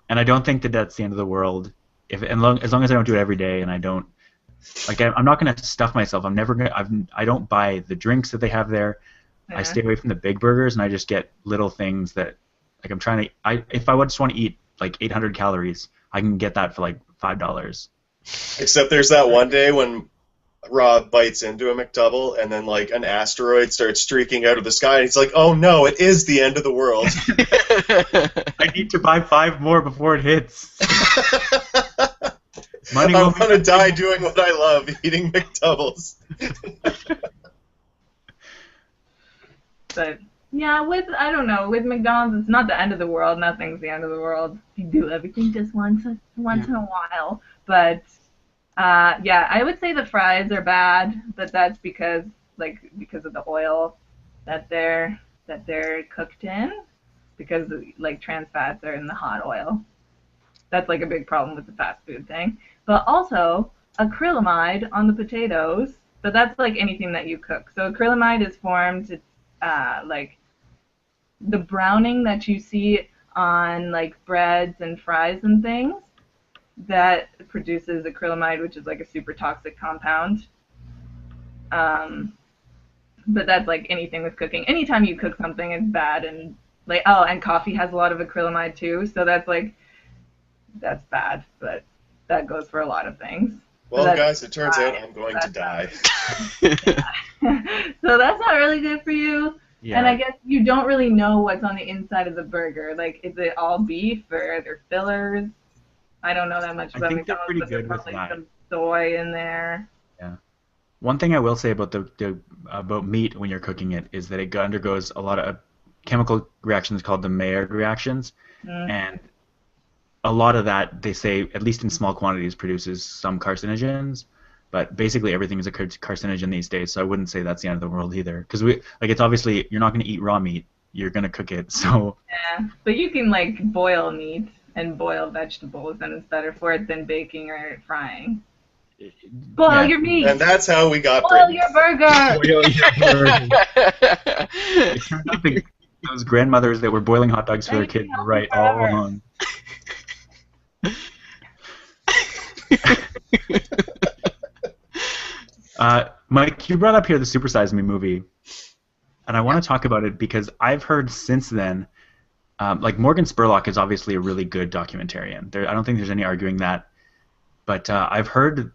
[SPEAKER 1] And I don't think that that's the end of the world. If as long as I don't do it every day, and I don't like, I'm not gonna stuff myself. I'm never gonna. I don't buy the drinks that they have there. I
[SPEAKER 3] yeah.
[SPEAKER 1] stay away from the big burgers, and I just get little things that, like, I'm trying to. If I just want to eat like 800 calories, I can get that for like $5.
[SPEAKER 4] Except there's that one day when Rob bites into a McDouble and then like an asteroid starts streaking out of the sky and he's like, oh no, it is the end of the world.
[SPEAKER 1] I need to buy 5 more before it hits. Money
[SPEAKER 4] I
[SPEAKER 1] will
[SPEAKER 4] want to die doing what I love, eating McDoubles.
[SPEAKER 3] But yeah, I don't know, with McDonald's, it's not the end of the world. Nothing's the end of the world. You do everything just once in a while. But yeah, I would say the fries are bad, but that's because of the oil that they're cooked in, because like trans fats are in the hot oil. That's like a big problem with the fast food thing. But also acrylamide on the potatoes. But that's like anything that you cook. So acrylamide is formed like the browning that you see on like breads and fries and things, that produces acrylamide, which is like a super toxic compound. Um, but that's like anything with cooking. Anytime you cook something, it's bad. And like, oh, and coffee has a lot of acrylamide too, so that's bad. But that goes for a lot of things.
[SPEAKER 4] Well, guys, it turns out I'm going to die.
[SPEAKER 3] So that's not really good for you.
[SPEAKER 1] Yeah.
[SPEAKER 3] And I guess you don't really know what's on the inside of the burger. Like, is it all beef or are there fillers? I don't know that much about
[SPEAKER 1] think they're
[SPEAKER 3] McDonald's,
[SPEAKER 1] pretty
[SPEAKER 3] but there's
[SPEAKER 1] good with
[SPEAKER 3] probably
[SPEAKER 1] that.
[SPEAKER 3] some soy in there.
[SPEAKER 1] Yeah. One thing I will say about about meat when you're cooking it is that it undergoes a lot of chemical reactions called the Maillard reactions, and a lot of that, they say, at least in small quantities, produces some carcinogens. But basically everything is a carcinogen these days, so I wouldn't say that's the end of the world either. Because it's obviously, you're not going to eat raw meat, you're going to cook it. So
[SPEAKER 3] Yeah, but you can like boil meat and boil vegetables, and it's better for it than baking or frying. Boil your meat.
[SPEAKER 4] And that's how we got
[SPEAKER 3] Boil
[SPEAKER 4] Britain.
[SPEAKER 3] your burger.
[SPEAKER 1] It turned out that those grandmothers that were boiling hot dogs for their kids were right all along. Mike, you brought up here the Super Size Me movie, and I want to talk about it because I've heard since then, like Morgan Spurlock is obviously a really good documentarian. I don't think there's any arguing that, but I've heard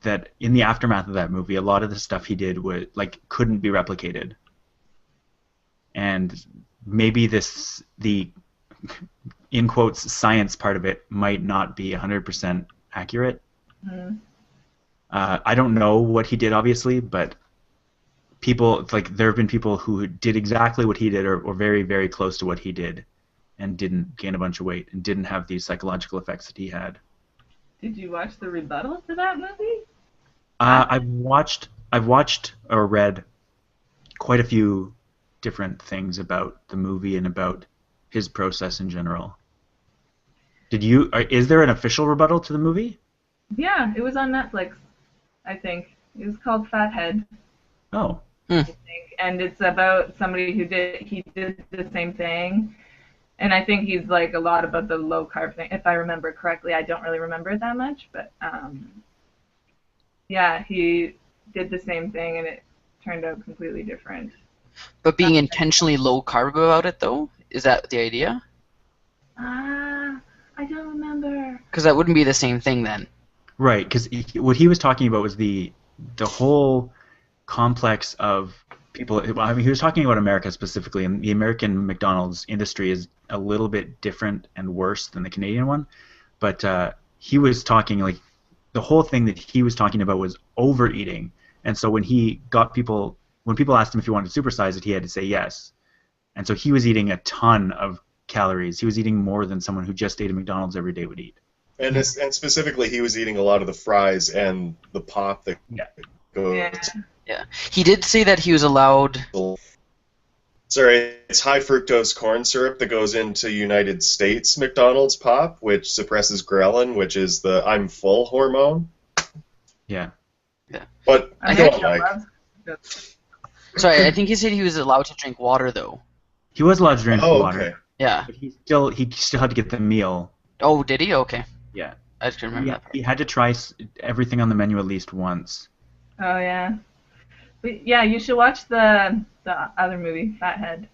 [SPEAKER 1] that in the aftermath of that movie, a lot of the stuff he did couldn't be replicated, and maybe the in quotes science part of it might not be 100% accurate.
[SPEAKER 3] Mm.
[SPEAKER 1] I don't know what he did, obviously, but there have been people who did exactly what he did or very, very close to what he did and didn't gain a bunch of weight and didn't have these psychological effects that he had.
[SPEAKER 3] Did you watch the rebuttal to that movie?
[SPEAKER 1] I've watched or read quite a few different things about the movie and about his process in general. Is there an official rebuttal to the movie?
[SPEAKER 3] Yeah, it was on Netflix, I think. It was called Fathead.
[SPEAKER 1] Oh.
[SPEAKER 3] I think. And it's about somebody he did the same thing. And I think he's like a lot about the low carb thing, if I remember correctly. I don't really remember it that much, but yeah, he did the same thing and it turned out completely different.
[SPEAKER 2] But being intentionally low carb about it, though, is that the idea?
[SPEAKER 3] I don't remember.
[SPEAKER 2] Because that wouldn't be the same thing then.
[SPEAKER 1] Right, because what he was talking about was the whole complex of people. I mean, he was talking about America specifically, and the American McDonald's industry is a little bit different and worse than the Canadian one. But he was talking like the whole thing that he was talking about was overeating, and so when people asked him if he wanted to supersize it, he had to say yes, and so he was eating a ton of calories. He was eating more than someone who just ate at McDonald's every day would eat.
[SPEAKER 4] And specifically, he was eating a lot of the fries and the pop that goes.
[SPEAKER 3] Yeah.
[SPEAKER 2] Yeah. He did say that he was allowed
[SPEAKER 4] Sorry, it's high fructose corn syrup that goes into United States McDonald's pop, which suppresses ghrelin, which is the I'm full hormone.
[SPEAKER 1] Yeah.
[SPEAKER 4] But
[SPEAKER 3] I
[SPEAKER 4] go
[SPEAKER 3] mean,
[SPEAKER 4] on, Mike.
[SPEAKER 2] Sorry, I think he said he was allowed to drink water though.
[SPEAKER 1] He was allowed to drink
[SPEAKER 4] Oh,
[SPEAKER 1] water,
[SPEAKER 4] okay.
[SPEAKER 2] Yeah.
[SPEAKER 1] but he still had to get the meal.
[SPEAKER 2] Oh, did he? Okay.
[SPEAKER 1] Yeah.
[SPEAKER 2] I just couldn't remember that part.
[SPEAKER 1] He had to try everything on the menu at least once.
[SPEAKER 3] Oh yeah. But, yeah, you should watch the other movie, Fathead.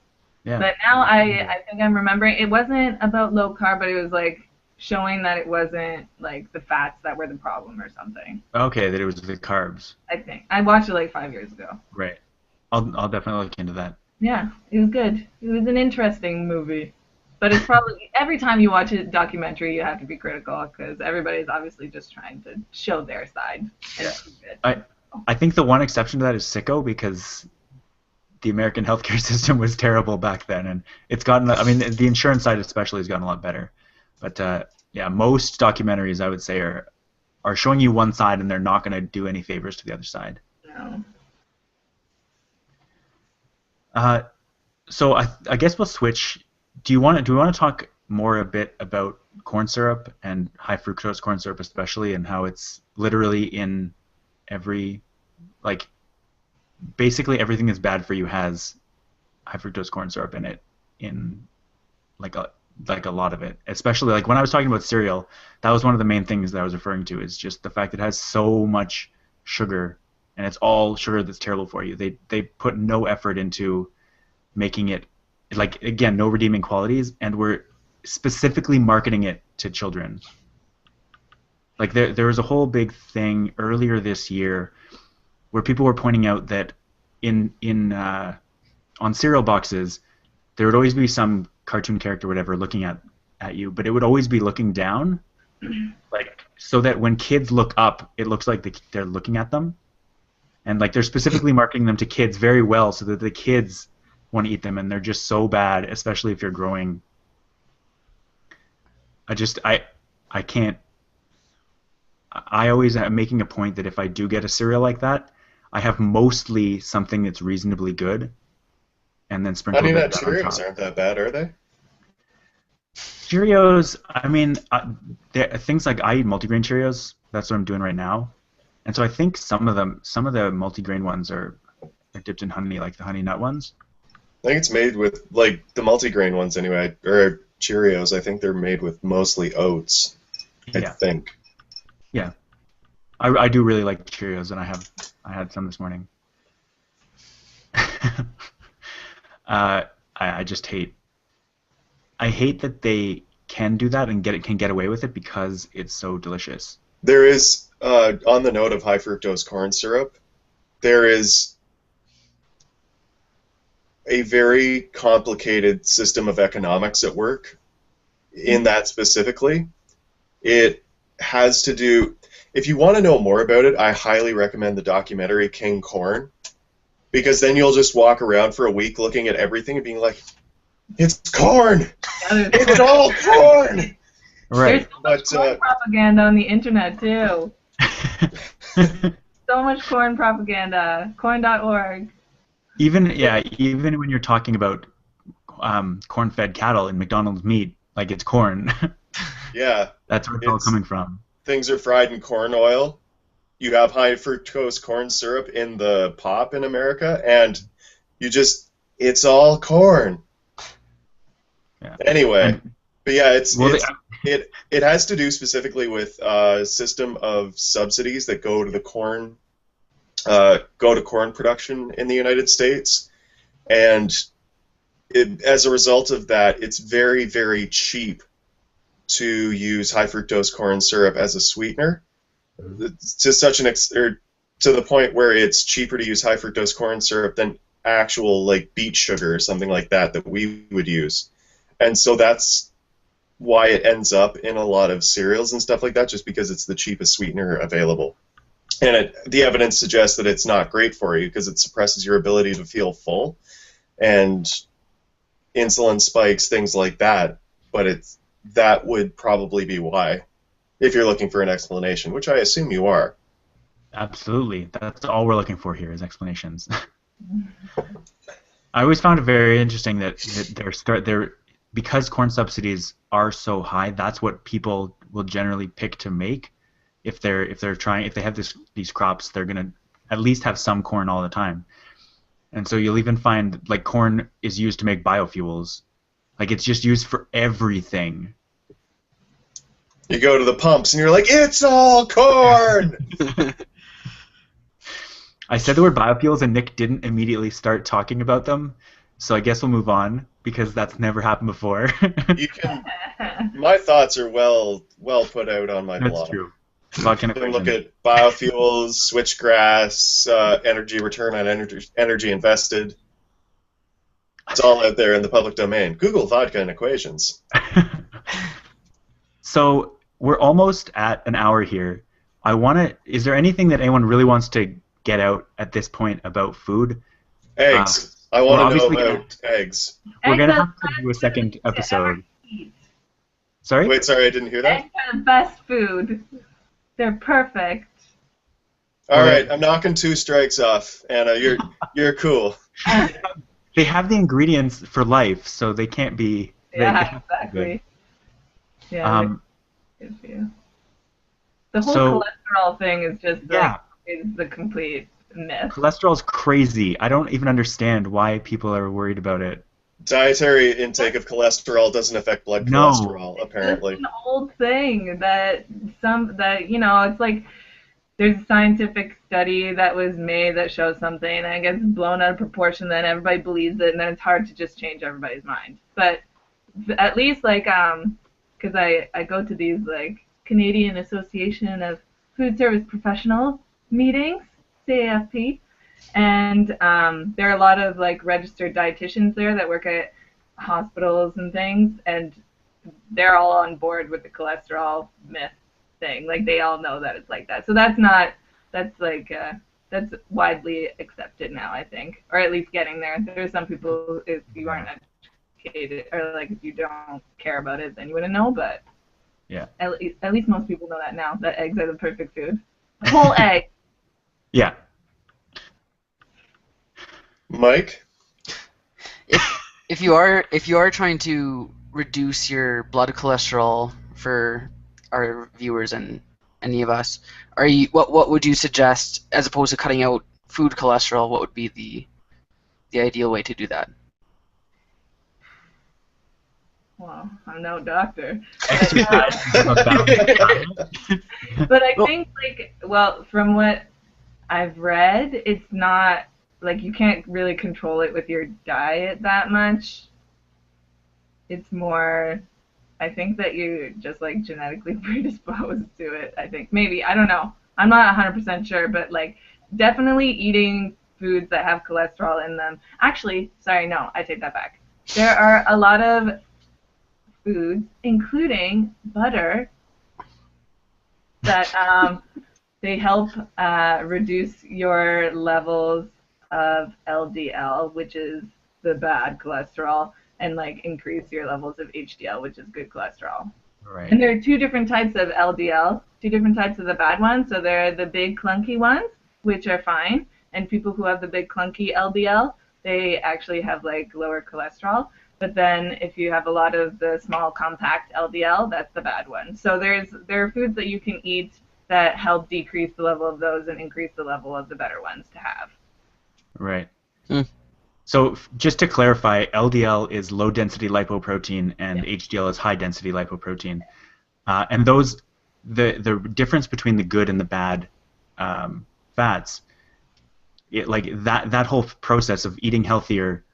[SPEAKER 1] Yeah.
[SPEAKER 3] But now I think I'm remembering it wasn't about low carb, but it was like showing that it wasn't like the fats that were the problem or something.
[SPEAKER 1] Okay, that it was the carbs.
[SPEAKER 3] I think I watched it like 5 years ago.
[SPEAKER 1] Right. I'll definitely look into that.
[SPEAKER 3] Yeah, it was good. It was an interesting movie. But it's probably every time you watch a documentary, you have to be critical because everybody's obviously just trying to show their side. And it's good.
[SPEAKER 1] I think the one exception to that is Sicko because the American healthcare system was terrible back then, and it's gotten. I mean, the insurance side especially has gotten a lot better. But yeah, most documentaries I would say are showing you one side, and they're not going to do any favors to the other side.
[SPEAKER 3] No.
[SPEAKER 1] So I guess we'll switch. Do we want to talk more a bit about corn syrup and high fructose corn syrup especially, and how it's literally in every, like, basically everything that's bad for you has high fructose corn syrup in it, in like a lot of it. Especially like when I was talking about cereal, that was one of the main things that I was referring to, is just the fact that it has so much sugar, and it's all sugar that's terrible for you. They put no effort into making it, like, again, no redeeming qualities, and we're specifically marketing it to children. Like there was a whole big thing earlier this year where people were pointing out that on cereal boxes there would always be some cartoon character or whatever looking at you, but it would always be looking down, like, so that when kids look up, it looks like they're looking at them, and like they're specifically marketing them to kids very well so that the kids want to eat them, and they're just so bad, especially if you're growing. I can't. I always am making a point that if I do get a cereal like that, I have mostly something that's reasonably good, and then sprinkle
[SPEAKER 4] Honey
[SPEAKER 1] a bit
[SPEAKER 4] Nut
[SPEAKER 1] of that on
[SPEAKER 4] Cheerios
[SPEAKER 1] top.
[SPEAKER 4] aren't that bad, are they?
[SPEAKER 1] Cheerios, I mean, things like I eat multigrain Cheerios. That's what I'm doing right now, and so I think some of the multigrain ones are dipped in honey, like the honey nut ones.
[SPEAKER 4] I think it's made with, like, the multigrain ones anyway, or Cheerios. I think they're made with mostly oats. I
[SPEAKER 1] Yeah.
[SPEAKER 4] think.
[SPEAKER 1] Yeah, I do really like Cheerios, and I had some this morning. I just hate. I hate that they can do that and can get away with it because it's so delicious.
[SPEAKER 4] There is, on the note of high fructose corn syrup, there is a very complicated system of economics at work in that specifically. It has to do, if you want to know more about it, I highly recommend the documentary King Corn, because then you'll just walk around for a week looking at everything and being like, it's corn! It's all corn!
[SPEAKER 1] Right.
[SPEAKER 3] There's so much corn propaganda on the internet too. So much corn propaganda. Corn.org.
[SPEAKER 1] Even when you're talking about corn-fed cattle in McDonald's meat, like it's corn.
[SPEAKER 4] Yeah.
[SPEAKER 1] That's where it's all coming from.
[SPEAKER 4] Things are fried in corn oil. You have high fructose corn syrup in the pop in America, and it's all corn.
[SPEAKER 1] Yeah.
[SPEAKER 4] Anyway, but yeah, it has to do specifically with a system of subsidies that go to corn production in the United States, and as a result of that, it's very, very cheap to use high fructose corn syrup as a sweetener, to the point where it's cheaper to use high fructose corn syrup than actual, like, beet sugar or something like that we would use. And so that's why it ends up in a lot of cereals and stuff like that, just because it's the cheapest sweetener available. And the evidence suggests that it's not great for you because it suppresses your ability to feel full and insulin spikes, things like that. But that would probably be why, if you're looking for an explanation, which I assume you are.
[SPEAKER 1] Absolutely. That's all we're looking for here is explanations. I always found it very interesting that they're because corn subsidies are so high. That's what people will generally pick to make. If they have these crops, they're gonna at least have some corn all the time. And so you'll even find like corn is used to make biofuels. Like it's just used for everything.
[SPEAKER 4] You go to the pumps and you're like, it's all corn!
[SPEAKER 1] I said the word biofuels and Nick didn't immediately start talking about them. So I guess we'll move on because that's never happened before.
[SPEAKER 4] You can. My thoughts are well put out on my
[SPEAKER 1] That's
[SPEAKER 4] blog.
[SPEAKER 1] true.
[SPEAKER 4] You can look at biofuels, switchgrass, energy return on energy invested. It's all out there in the public domain. Google vodka and equations.
[SPEAKER 1] So we're almost at an hour here. Is there anything that anyone really wants to get out at this point about food?
[SPEAKER 4] Eggs. I
[SPEAKER 1] we're
[SPEAKER 4] want to know
[SPEAKER 1] obviously
[SPEAKER 4] about eggs.
[SPEAKER 1] We're going to
[SPEAKER 3] Eggs are
[SPEAKER 1] have to
[SPEAKER 3] the
[SPEAKER 1] do a
[SPEAKER 3] best
[SPEAKER 1] second
[SPEAKER 3] food to ever
[SPEAKER 1] episode.
[SPEAKER 3] eat.
[SPEAKER 1] Sorry?
[SPEAKER 4] Wait, sorry, I didn't hear that.
[SPEAKER 3] Eggs are the best food. They're perfect.
[SPEAKER 4] All right, I'm knocking 2 strikes off, Anna. You're cool.
[SPEAKER 1] They have the ingredients for life, so they can't be...
[SPEAKER 3] Yeah, exactly. Yeah, they're good for you. The whole cholesterol thing is just is the complete myth.
[SPEAKER 1] Cholesterol's crazy. I don't even understand why people are worried about it.
[SPEAKER 4] Dietary intake of cholesterol doesn't affect blood cholesterol, apparently.
[SPEAKER 3] It's an old thing that it's like there's a scientific study that was made that shows something, and it gets blown out of proportion, then everybody believes it, and then it's hard to just change everybody's mind. But at least, like, because I go to these, like, Canadian Association of Food Service Professionals meetings, CAFP, and there are a lot of, like, registered dietitians there that work at hospitals and things, and they're all on board with the cholesterol myth thing. Like, they all know that it's like that. So that's widely accepted now, I think, or at least getting there. There's some people, if you aren't educated, or like if you don't care about it, then you wouldn't know, but
[SPEAKER 1] yeah,
[SPEAKER 3] at least most people know that now, that eggs are the perfect food. The whole egg.
[SPEAKER 1] Yeah.
[SPEAKER 4] Mike?
[SPEAKER 2] If you are trying to reduce your blood cholesterol for our viewers and any of us, what would you suggest as opposed to cutting out food cholesterol? What would be the ideal way to do that?
[SPEAKER 3] Well, I'm no doctor.
[SPEAKER 1] Exercise.
[SPEAKER 3] But I think, like, well, from what I've read, it's not, like, you can't really control it with your diet that much. It's more, I think that you're just, like, genetically predisposed to it, I think. Maybe, I don't know. I'm not 100% sure, but, like, definitely eating foods that have cholesterol in them. Actually, sorry, no, I take that back. There are a lot of foods, including butter, that they help reduce your levels of LDL, which is the bad cholesterol, and like increase your levels of HDL, which is good cholesterol.
[SPEAKER 1] Right.
[SPEAKER 3] And there are 2 different types of LDL, 2 different types of the bad ones. So there are the big clunky ones, which are fine, and people who have the big clunky LDL, they actually have like lower cholesterol. But then if you have a lot of the small compact LDL, that's the bad one. So there are foods that you can eat that help decrease the level of those and increase the level of the better ones to have.
[SPEAKER 1] Right. So just to clarify, LDL is low-density lipoprotein and HDL is high-density lipoprotein. And the difference between the good and the bad fats, that whole process of eating healthier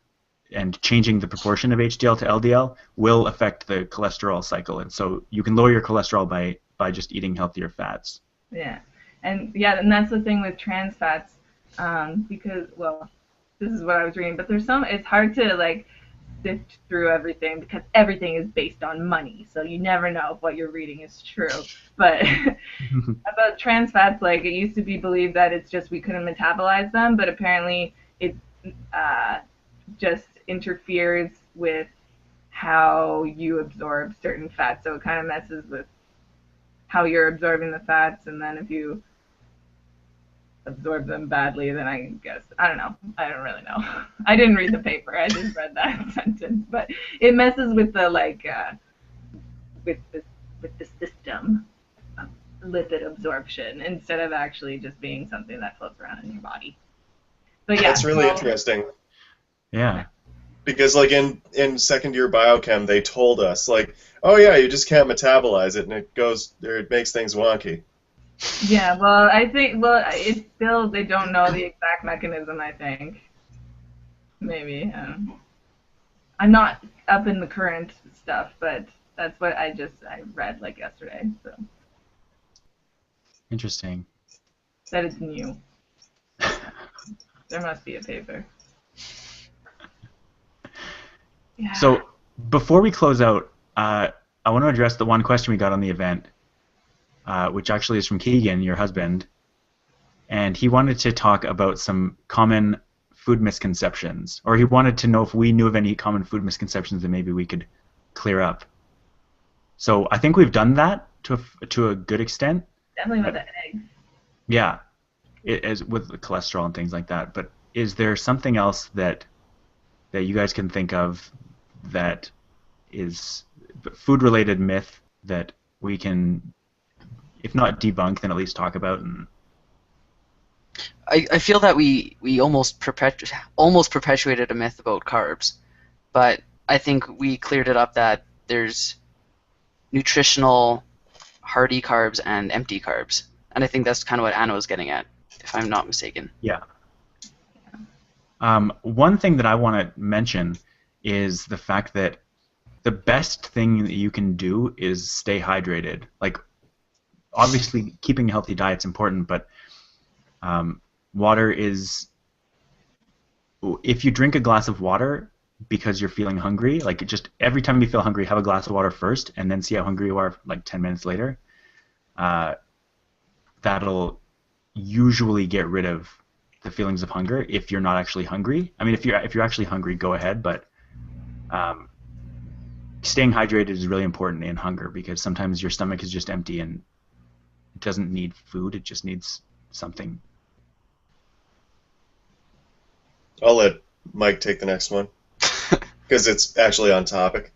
[SPEAKER 1] and changing the proportion of HDL to LDL will affect the cholesterol cycle. And so you can lower your cholesterol by just eating healthier fats.
[SPEAKER 3] Yeah. And that's the thing with trans fats, because, well, this is what I was reading, but it's hard to, like, sift through everything because everything is based on money, so you never know if what you're reading is true. But about trans fats, like, it used to be believed that it's just we couldn't metabolize them, but apparently it just interferes with how you absorb certain fats, so it kind of messes with how you're absorbing the fats, and then if you absorb them badly, then I guess I don't know. I don't really know. I didn't read the paper. I just read that sentence, but it messes with the with the system of lipid absorption instead of actually just being something that floats around in your body. But yeah,
[SPEAKER 4] That's really interesting.
[SPEAKER 1] Yeah.
[SPEAKER 4] Because like in second year biochem, they told us like, oh yeah, you just can't metabolize it, and it goes or it makes things wonky.
[SPEAKER 3] Yeah, well, I think it's still they don't know the exact mechanism. I think maybe I'm not up in the current stuff, but that's what I read like yesterday. So
[SPEAKER 1] Interesting.
[SPEAKER 3] that it's new. There must be a paper. Yeah.
[SPEAKER 1] So before we close out, I want to address the one question we got on the event, which actually is from Keegan, your husband, and he wanted to talk about some common food misconceptions, or he wanted to know if we knew of any common food misconceptions that maybe we could clear up. So I think we've done that to a good extent.
[SPEAKER 3] Definitely with the eggs.
[SPEAKER 1] Yeah, as with the cholesterol and things like that. But is there something else that you guys can think of that is food-related myth that we can, if not debunk, then at least talk about? And
[SPEAKER 2] I feel that we almost perpetuated a myth about carbs, but I think we cleared it up that there's nutritional hearty carbs and empty carbs, and I think that's kind of what Anna was getting at, if I'm not mistaken.
[SPEAKER 1] Yeah. One thing that I want to mention is the fact that the best thing that you can do is stay hydrated. Like, obviously, keeping a healthy diet is important, but water is. If you drink a glass of water because you're feeling hungry, like just every time you feel hungry, have a glass of water first, and then see how hungry you are like 10 minutes later. That'll usually get rid of the feelings of hunger if you're not actually hungry. I mean, if you're actually hungry, go ahead, but staying hydrated is really important in hunger because sometimes your stomach is just empty and it doesn't need food, it just needs something.
[SPEAKER 4] I'll let Mike take the next one because it's actually on topic.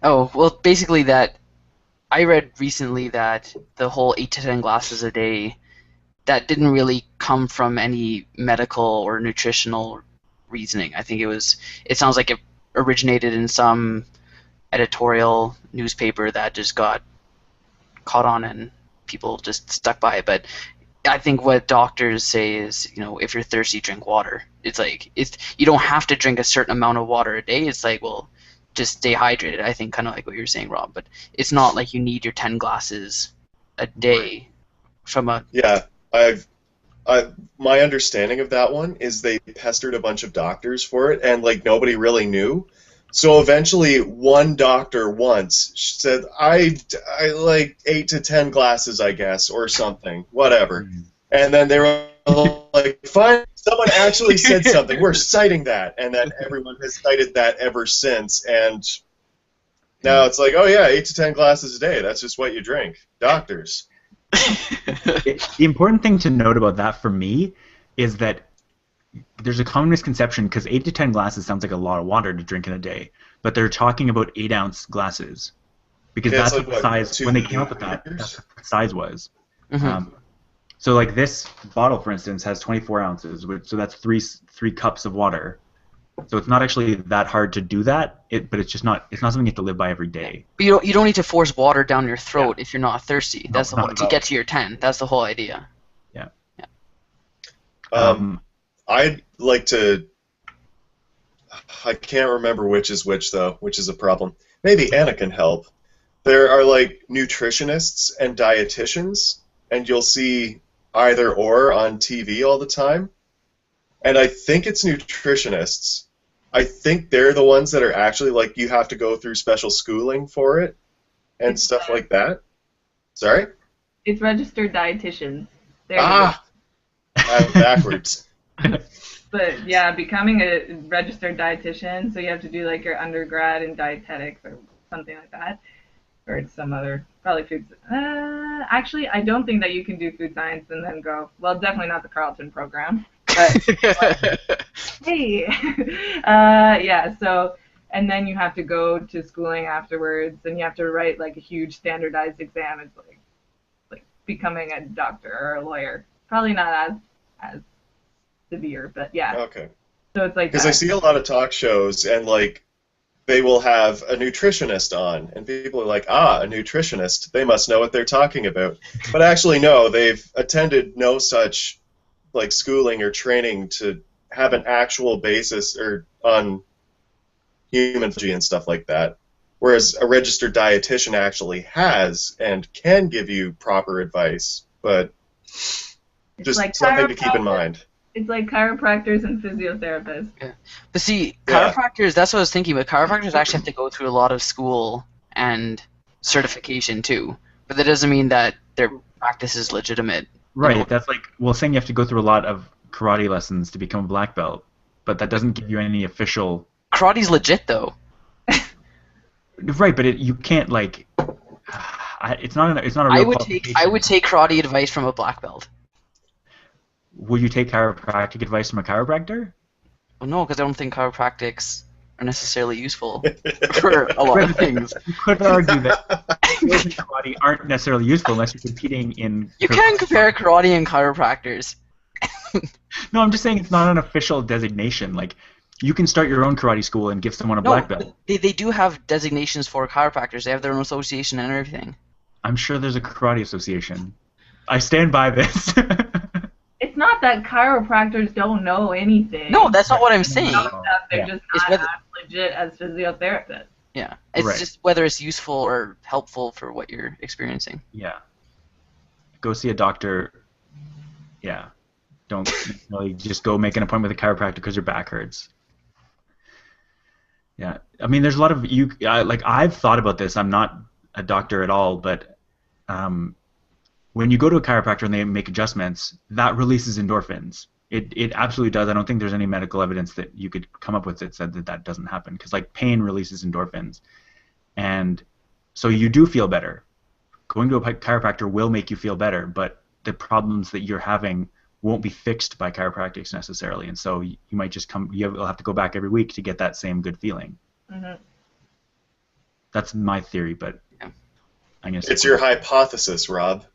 [SPEAKER 2] Oh, well, basically that I read recently that the whole 8 to 10 glasses a day, that didn't really come from any medical or nutritional reasoning. I think it sounds like it originated in some editorial newspaper that just got caught on and people just stuck by it. But I think what doctors say is, if you're thirsty, drink water. It's like, you don't have to drink a certain amount of water a day. It's like, well, just stay hydrated. I think kind of like what you're saying, Rob. But it's not like you need your 10 glasses a day from a...
[SPEAKER 4] Yeah. My understanding of that one is they pestered a bunch of doctors for it, and like nobody really knew. So eventually, one doctor once said, "I like 8 to 10 glasses, I guess, or something, whatever." And then they were like, "Fine, someone actually said something. We're citing that," and then everyone has cited that ever since. And now it's like, "Oh yeah, 8 to 10 glasses a day. That's just what you drink." Doctors.
[SPEAKER 1] The important thing to note about that for me is that there's a common misconception because 8 to 10 glasses sounds like a lot of water to drink in a day, but they're talking about 8-ounce glasses because that's
[SPEAKER 4] like,
[SPEAKER 1] what the size, when they came up with that, that's what the size was. So like this bottle, for instance, has 24 ounces, so that's three cups of water. So it's not actually that hard to do that, but it's not something you have to live by every day.
[SPEAKER 2] But you don't need to force water down your throat if you're not thirsty. That's the whole, to get to your 10. That's the whole idea.
[SPEAKER 1] Yeah.
[SPEAKER 4] I'd like to. I can't remember which is which though, which is a problem. Maybe Anna can help. There are like nutritionists and dietitians, and you'll see either or on TV all the time. And I think it's nutritionists. I think they're the ones that are actually like you have to go through special schooling for it and stuff like that. Sorry?
[SPEAKER 3] It's registered dietitians.
[SPEAKER 4] I'm backwards.
[SPEAKER 3] But yeah, becoming a registered dietitian, so you have to do like your undergrad in dietetics or something like that. or it's some other, probably food. Actually, I don't think that you can do food science and then go. Well, definitely not the Carleton program. But hey, yeah. So, and then you have to go to schooling afterwards, and you have to write like a huge standardized exam. It's like becoming a doctor or a lawyer. Probably not as severe, but yeah.
[SPEAKER 4] Okay.
[SPEAKER 3] So it's like
[SPEAKER 4] Because I see a lot of talk shows, and like they will have a nutritionist on, and people are like, a nutritionist, they must know what they're talking about. But actually, no, they've attended no such like schooling or training to have an actual basis or on human physiology and stuff like that. Whereas a registered dietitian actually has and can give you proper advice, but
[SPEAKER 3] it's
[SPEAKER 4] just
[SPEAKER 3] like
[SPEAKER 4] something to keep in mind.
[SPEAKER 3] It's like chiropractors and physiotherapists.
[SPEAKER 2] Yeah. But see,
[SPEAKER 4] Yeah.
[SPEAKER 2] chiropractors, that's what I was thinking, but chiropractors actually have to go through a lot of school and certification too. But that doesn't mean that their practice is legitimate.
[SPEAKER 1] Right, that's like, well, saying you have to go through a lot of karate lessons to become a black belt, but that doesn't give you any official...
[SPEAKER 2] Karate's legit though.
[SPEAKER 1] Right, but you can't like... It's not a real
[SPEAKER 2] I
[SPEAKER 1] qualification.
[SPEAKER 2] would take karate advice from a black belt.
[SPEAKER 1] Would you take chiropractic advice from a chiropractor?
[SPEAKER 2] Well, no, because I don't think chiropractics are necessarily useful for a lot of things.
[SPEAKER 1] You could argue that skills in karate aren't necessarily useful unless you're competing in...
[SPEAKER 2] You can't compare karate and chiropractors.
[SPEAKER 1] No, I'm just saying it's not an official designation. Like, you can start your own karate school and give someone a black belt.
[SPEAKER 2] They do have designations for chiropractors. They have their own association and everything.
[SPEAKER 1] I'm sure there's a karate association. I stand by this.
[SPEAKER 3] It's not that chiropractors don't know anything.
[SPEAKER 2] No, that's not what I'm saying.
[SPEAKER 3] They're
[SPEAKER 1] Yeah.
[SPEAKER 3] just
[SPEAKER 2] It's
[SPEAKER 3] not
[SPEAKER 2] whether-
[SPEAKER 3] as legit as physiotherapists.
[SPEAKER 2] Yeah, it's
[SPEAKER 1] Right.
[SPEAKER 2] just whether it's useful or helpful for what you're experiencing.
[SPEAKER 1] Yeah. Go see a doctor. Yeah. Don't really just go make an appointment with a chiropractor because your back hurts. Yeah. I mean, there's a lot of like I've thought about this. I'm not a doctor at all, but when you go to a chiropractor and they make adjustments, that releases endorphins. It absolutely does. I don't think there's any medical evidence that you could come up with that said that doesn't happen, because like pain releases endorphins, and so you do feel better. Going to a chiropractor will make you feel better, but the problems that you're having won't be fixed by chiropractics necessarily, and so you might just you'll have to go back every week to get that same good feeling.
[SPEAKER 3] Mm-hmm.
[SPEAKER 1] That's my theory, but I guess
[SPEAKER 4] It's your hypothesis, Rob.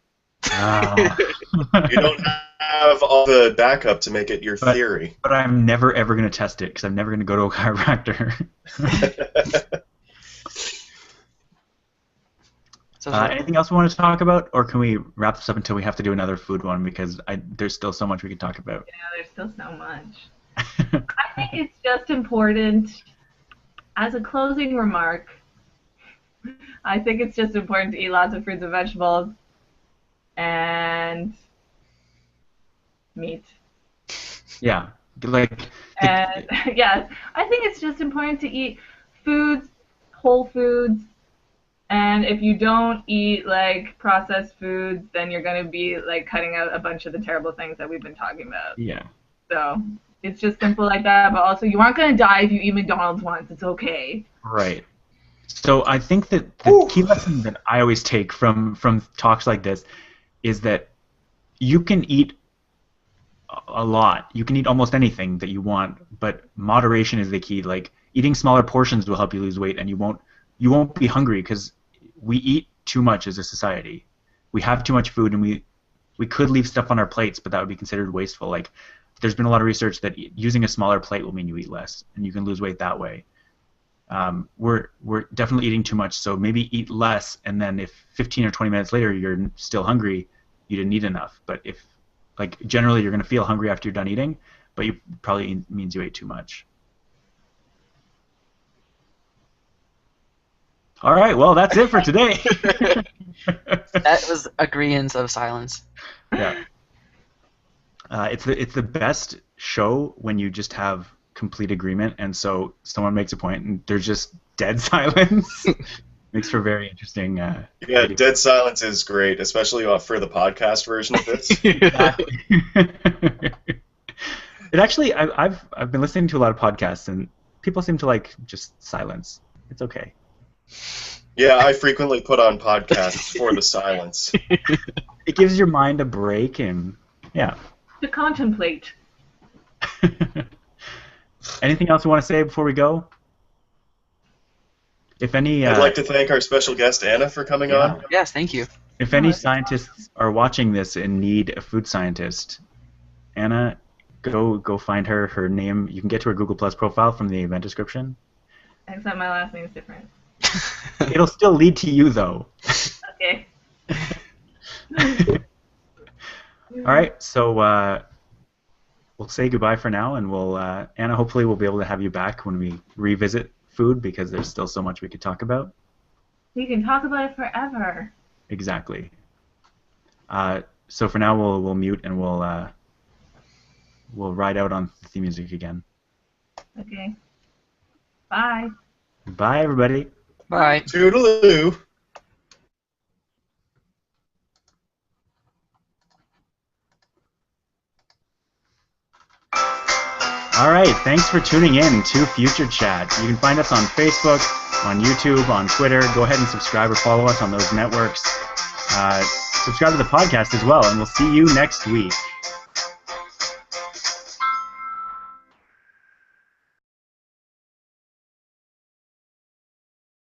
[SPEAKER 1] Ah.
[SPEAKER 4] You don't have all the backup to make it your theory.
[SPEAKER 1] But I'm never ever going to test it because I'm never going to go to a chiropractor.
[SPEAKER 2] So,
[SPEAKER 1] Anything else we want to talk about, or can we wrap this up until we have to do another food one, because there's still so much we can talk about.
[SPEAKER 3] Yeah, there's still so much. I think it's just important, as a closing remark, I think it's just important to eat lots of fruits and vegetables and meat.
[SPEAKER 1] Yeah, like
[SPEAKER 3] And yes, I think it's just important to eat foods, whole foods, and if you don't eat like processed foods, then you're going to be like cutting out a bunch of the terrible things that we've been talking about.
[SPEAKER 1] yeah.
[SPEAKER 3] So it's just simple like that, but also you aren't going to die if you eat McDonald's once. It's okay.
[SPEAKER 1] Right. So I think that the key lesson that I always take from talks like this is that you can eat a lot. You can eat almost anything that you want, but moderation is the key. Like, eating smaller portions will help you lose weight, and you won't be hungry, because we eat too much as a society. We have too much food, and we could leave stuff on our plates, but that would be considered wasteful. Like, there's been a lot of research that using a smaller plate will mean you eat less, and you can lose weight that way. We're definitely eating too much, so maybe eat less, and then if 15 or 20 minutes later you're still hungry, you didn't eat enough. But if, like, generally you're going to feel hungry after you're done eating, but you probably means you ate too much. All right, well, that's it for today.
[SPEAKER 2] that was agreeance of silence.
[SPEAKER 1] Yeah. It's the best show when you just have complete agreement, and so someone makes a point and there's just dead silence. Makes for very interesting.
[SPEAKER 4] Yeah, dead silence is great, especially for the podcast version of this.
[SPEAKER 1] It actually, I've been listening to a lot of podcasts, and people seem to like just silence. It's okay.
[SPEAKER 4] Yeah, I frequently put on podcasts for the silence.
[SPEAKER 1] It gives your mind a break, and yeah.
[SPEAKER 3] To contemplate.
[SPEAKER 1] Anything else you want to say before we go? If any,
[SPEAKER 4] I'd like to thank our special guest, Anna, for coming on.
[SPEAKER 2] Yes, thank you.
[SPEAKER 1] if any scientists are watching this and need a food scientist, Anna, go find her. Her name, you can get to her Google Plus profile from the event description.
[SPEAKER 3] Except my last name is different.
[SPEAKER 1] It'll still lead to you, though.
[SPEAKER 3] Okay.
[SPEAKER 1] All right, so we'll say goodbye for now, and Anna, hopefully we'll be able to have you back when we revisit food, because there's still so much we could talk about.
[SPEAKER 3] We can talk about it forever.
[SPEAKER 1] Exactly. So for now, we'll mute, and we'll ride out on the theme music again.
[SPEAKER 3] Okay. Bye.
[SPEAKER 1] Bye, everybody.
[SPEAKER 2] Bye.
[SPEAKER 4] Toodaloo.
[SPEAKER 1] All right, thanks for tuning in to Future Chat. You can find us on Facebook, on YouTube, on Twitter. Go ahead and subscribe or follow us on those networks. Subscribe to the podcast as well, and we'll see you next week.